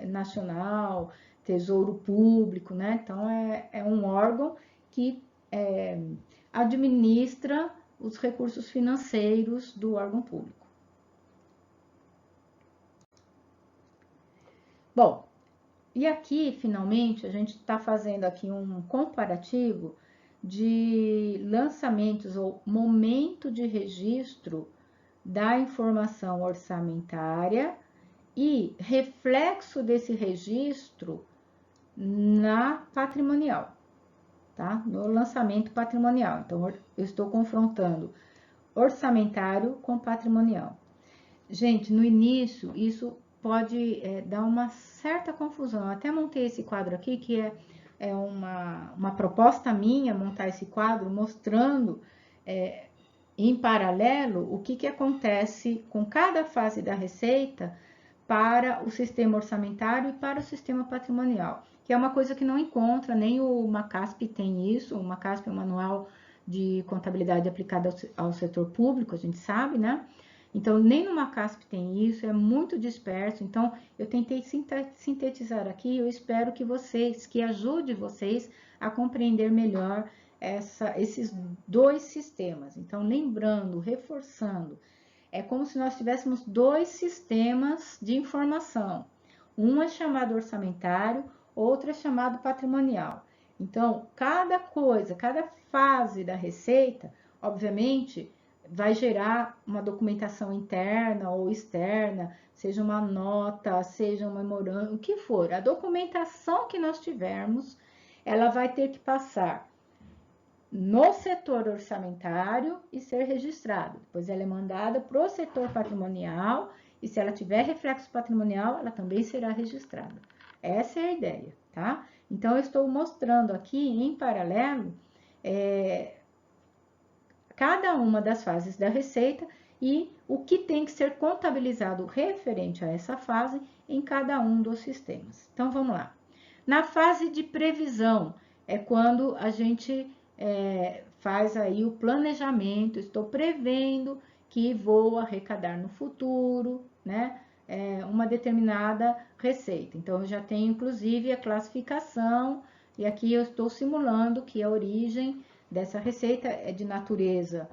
Nacional, Tesouro Público, né? Então, é um órgão que administra os recursos financeiros do órgão público. Bom, e aqui, finalmente, a gente está fazendo aqui um comparativo de lançamentos ou momento de registro da informação orçamentária e reflexo desse registro na patrimonial, tá? No lançamento patrimonial. Então, eu estou confrontando orçamentário com patrimonial. Gente, no início, isso pode dar uma certa confusão. Eu até montei esse quadro aqui, que é é uma proposta minha montar esse quadro mostrando em paralelo o que acontece com cada fase da receita para o sistema orçamentário e para o sistema patrimonial, que é uma coisa que não encontra, nem o Macasp tem isso. O Macasp é um manual de contabilidade aplicada ao setor público, a gente sabe, né? Então, nem no Macasp tem isso, é muito disperso. Então, eu tentei sintetizar aqui, eu espero que ajude vocês a compreender melhor esses dois sistemas. Então, lembrando, reforçando, é como se nós tivéssemos dois sistemas de informação. Um é chamado orçamentário, outro é chamado patrimonial. Então, cada coisa, cada fase da receita, obviamente, vai gerar uma documentação interna ou externa, seja uma nota, seja um memorando, o que for. A documentação que nós tivermos, ela vai ter que passar no setor orçamentário e ser registrada. Depois ela é mandada para o setor patrimonial e se ela tiver reflexo patrimonial, ela também será registrada. Essa é a ideia, tá? Então, eu estou mostrando aqui em paralelo cada uma das fases da receita e o que tem que ser contabilizado referente a essa fase em cada um dos sistemas. Então, vamos lá. Na fase de previsão, é quando a gente faz aí o planejamento, estou prevendo que vou arrecadar no futuro, né, uma determinada receita. Então, eu já tenho, inclusive, a classificação, e aqui eu estou simulando que a origem dessa receita é de natureza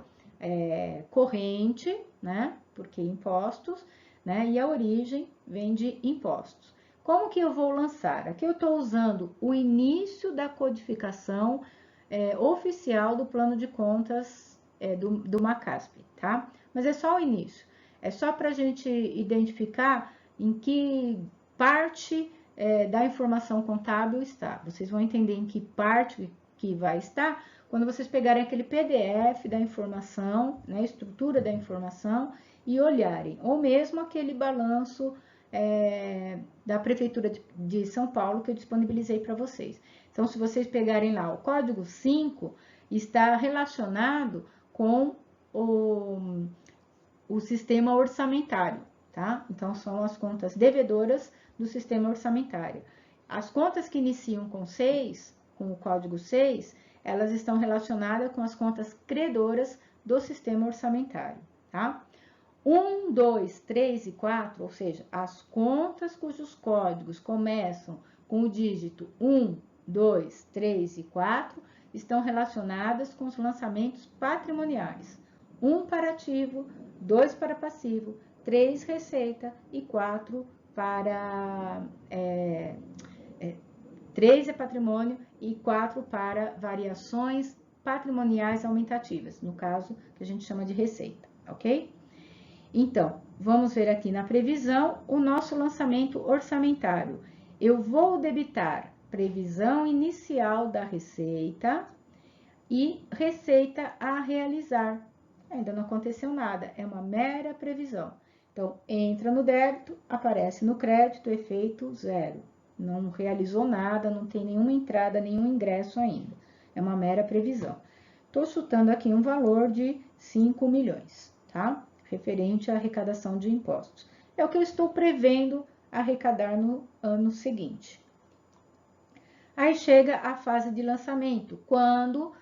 corrente, né, porque impostos, né, e a origem vem de impostos. Como que eu vou lançar? Aqui eu estou usando o início da codificação oficial do plano de contas do Macasp, tá? Mas é só o início. É só para a gente identificar em que parte da informação contábil está. Vocês vão entender em que parte que vai estar quando vocês pegarem aquele PDF da informação, né, estrutura da informação, e olharem, ou mesmo aquele balanço da Prefeitura de São Paulo que eu disponibilizei para vocês. Então, se vocês pegarem lá, o código 5 está relacionado com o sistema orçamentário, tá? Então, são as contas devedoras do sistema orçamentário. As contas que iniciam com 6, com o código 6, elas estão relacionadas com as contas credoras do sistema orçamentário, tá? 1, 2, 3 e 4, ou seja, as contas cujos códigos começam com o dígito 1, 2, 3 e 4, estão relacionadas com os lançamentos patrimoniais. 1 para ativo, 2 para passivo, 3 receita e 4 para... 3 é patrimônio e 4 para variações patrimoniais aumentativas, no caso que a gente chama de receita, ok? Então, vamos ver aqui na previsão o nosso lançamento orçamentário. Eu vou debitar previsão inicial da receita e receita a realizar. Ainda não aconteceu nada, é uma mera previsão. Então, entra no débito, aparece no crédito, efeito zero. Não realizou nada, não tem nenhuma entrada, nenhum ingresso ainda. É uma mera previsão. Estou chutando aqui um valor de 5 milhões, tá? Referente à arrecadação de impostos. É o que eu estou prevendo arrecadar no ano seguinte. Aí chega a fase de lançamento, quando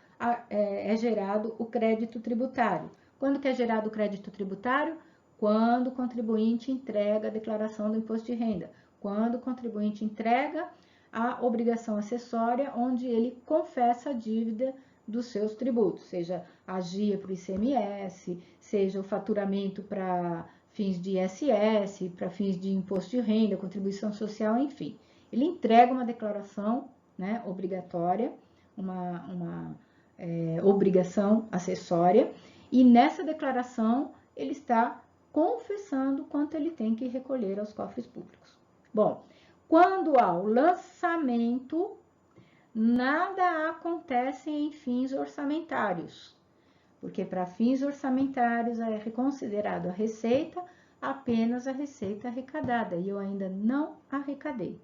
é gerado o crédito tributário. Quando que é gerado o crédito tributário? Quando o contribuinte entrega a declaração do imposto de renda. Quando o contribuinte entrega a obrigação acessória, onde ele confessa a dívida dos seus tributos, seja a GIA para o ICMS, seja o faturamento para fins de ISS, para fins de imposto de renda, contribuição social, enfim. Ele entrega uma declaração, né, obrigatória, uma obrigação acessória, e nessa declaração ele está confessando quanto ele tem que recolher aos cofres públicos. Bom, quando há o lançamento, nada acontece em fins orçamentários, porque para fins orçamentários é considerado a receita apenas a receita arrecadada, e eu ainda não arrecadei.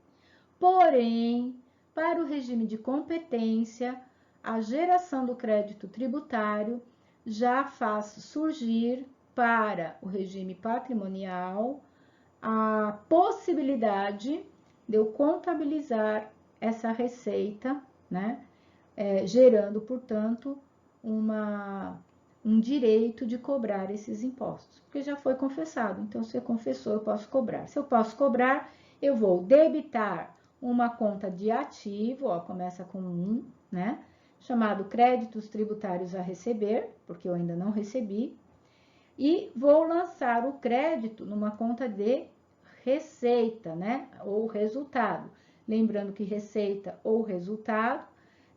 Porém, para o regime de competência, a geração do crédito tributário já faz surgir para o regime patrimonial a possibilidade de eu contabilizar essa receita, né? Gerando, portanto, um direito de cobrar esses impostos, porque já foi confessado. Então, se confessou, eu posso cobrar. Se eu posso cobrar, eu vou debitar uma conta de ativo, ó, começa com 1, né? Chamado créditos tributários a receber, porque eu ainda não recebi, e vou lançar o crédito numa conta de receita, né? Ou resultado. Lembrando que receita ou resultado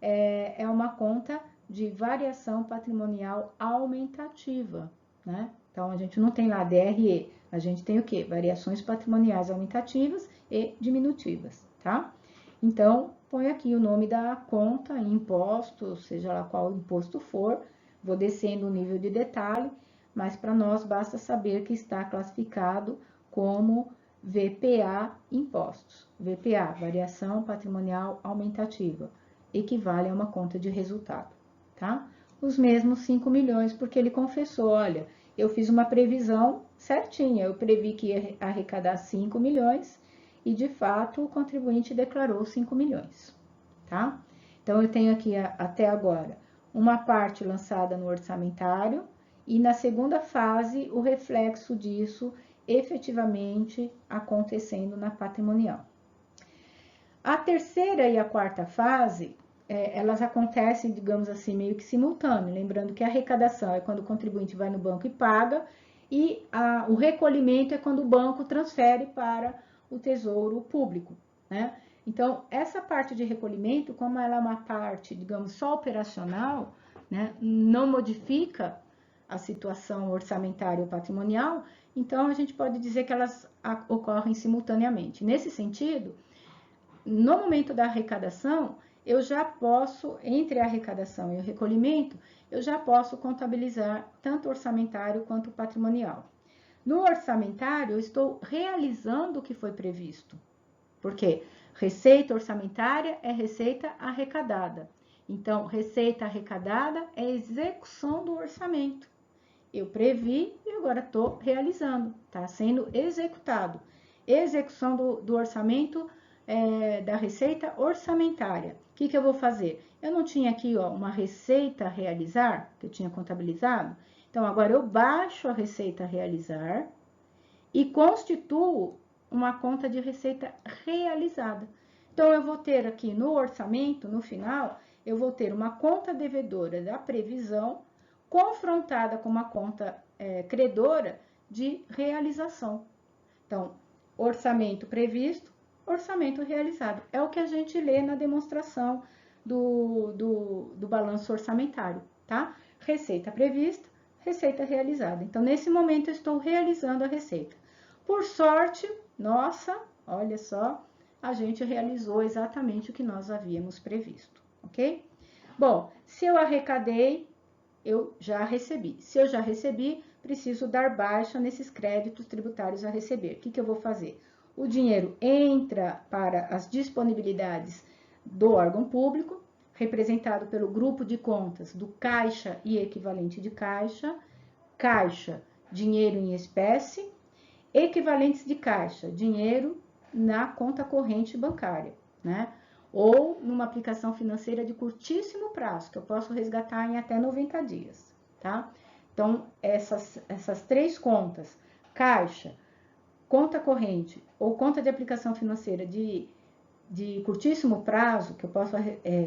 é uma conta de variação patrimonial aumentativa, né? Então, a gente não tem lá DRE, a gente tem o quê? Variações patrimoniais aumentativas e diminutivas, tá? Então, põe aqui o nome da conta, imposto, seja lá qual imposto for, vou descendo o nível de detalhe, mas para nós basta saber que está classificado como VPA impostos. VPA, variação patrimonial aumentativa, equivale a uma conta de resultado, tá? Os mesmos 5 milhões, porque ele confessou, olha, eu fiz uma previsão certinha, eu previ que ia arrecadar 5 milhões e, de fato, o contribuinte declarou 5 milhões, tá? Então, eu tenho aqui, até agora, uma parte lançada no orçamentário e, na segunda fase, o reflexo disso efetivamente acontecendo na patrimonial. A terceira e a quarta fase, elas acontecem, digamos assim, meio que simultâneo. Lembrando que a arrecadação é quando o contribuinte vai no banco e paga, e o recolhimento é quando o banco transfere para o Tesouro Público, né? Então, essa parte de recolhimento, como ela é uma parte, digamos, só operacional, né, não modifica a situação orçamentária ou patrimonial, então a gente pode dizer que elas ocorrem simultaneamente. Nesse sentido, no momento da arrecadação, eu já posso, entre a arrecadação e o recolhimento, eu já posso contabilizar tanto orçamentário quanto patrimonial. No orçamentário, eu estou realizando o que foi previsto. Por quê? Receita orçamentária é receita arrecadada. Então, receita arrecadada é execução do orçamento. Eu previ e agora estou realizando, está sendo executado. Execução do orçamento da receita orçamentária. O que eu vou fazer? Eu não tinha aqui, ó, uma receita a realizar, que eu tinha contabilizado. Então, agora eu baixo a receita a realizar e constituo uma conta de receita realizada. Então, eu vou ter aqui no orçamento, no final, eu vou ter uma conta devedora da previsão confrontada com uma conta credora de realização. Então, orçamento previsto, orçamento realizado. É o que a gente lê na demonstração do balanço orçamentário, tá? Receita prevista, receita realizada. Então, nesse momento, eu estou realizando a receita. Por sorte, nossa, olha só, a gente realizou exatamente o que nós havíamos previsto, ok? Bom, se eu arrecadei, eu já recebi. Se eu já recebi, preciso dar baixa nesses créditos tributários a receber. O que eu vou fazer? O dinheiro entra para as disponibilidades do órgão público, representado pelo grupo de contas do caixa e equivalente de caixa, caixa, dinheiro em espécie, equivalentes de caixa, dinheiro na conta corrente bancária, né? Ou numa aplicação financeira de curtíssimo prazo, que eu posso resgatar em até 90 dias, tá? Então, essas três contas, caixa, conta corrente ou conta de aplicação financeira de curtíssimo prazo, que eu posso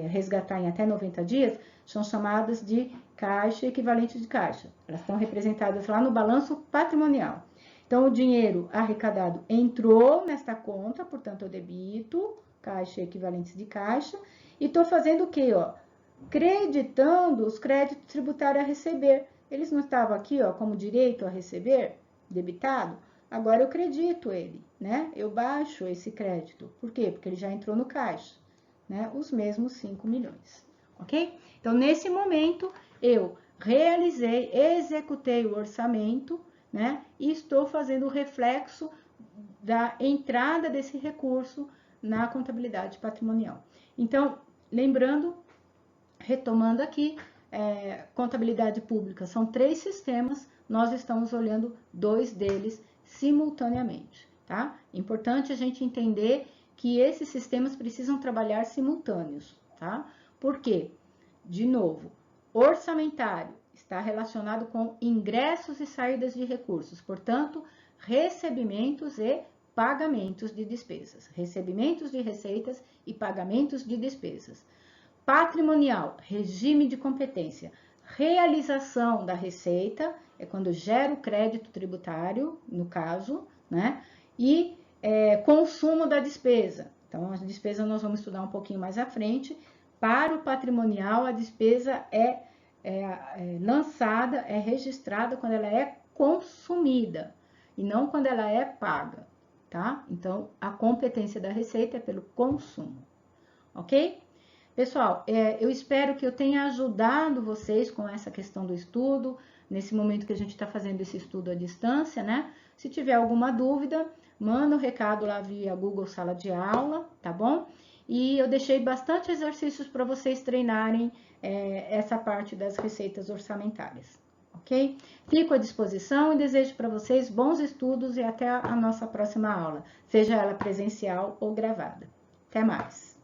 resgatar em até 90 dias, são chamadas de caixa equivalente de caixa. Elas estão representadas lá no balanço patrimonial. Então, o dinheiro arrecadado entrou nesta conta, portanto, eu debito caixa equivalentes de caixa, e estou fazendo o quê, ó? Creditando os créditos tributários a receber. Eles não estavam aqui, ó, como direito a receber, debitado? Agora eu credito ele, né? Eu baixo esse crédito. Por quê? Porque ele já entrou no caixa, né? Os mesmos 5 milhões, ok? Então, nesse momento, eu realizei, executei o orçamento, né? E estou fazendo o reflexo da entrada desse recurso na contabilidade patrimonial. Então, lembrando, retomando aqui, contabilidade pública são 3 sistemas, nós estamos olhando 2 deles simultaneamente, tá? É importante a gente entender que esses sistemas precisam trabalhar simultâneos, tá? Por quê? De novo, orçamentário está relacionado com ingressos e saídas de recursos, portanto, recebimentos e pagamentos de despesas, recebimentos de receitas e pagamentos de despesas. Patrimonial, regime de competência, realização da receita, é quando gera o crédito tributário, no caso, né? E consumo da despesa. Então, a despesa nós vamos estudar um pouquinho mais à frente. Para o patrimonial, a despesa é lançada, é registrada quando ela é consumida e não quando ela é paga, tá? Então, a competência da receita é pelo consumo, ok? Pessoal, eu espero que eu tenha ajudado vocês com essa questão do estudo, nesse momento que a gente está fazendo esse estudo à distância, né? Se tiver alguma dúvida, manda um recado lá via Google Sala de Aula, tá bom? E eu deixei bastante exercícios para vocês treinarem essa parte das receitas orçamentárias, ok? Fico à disposição e desejo para vocês bons estudos e até a nossa próxima aula, seja ela presencial ou gravada. Até mais!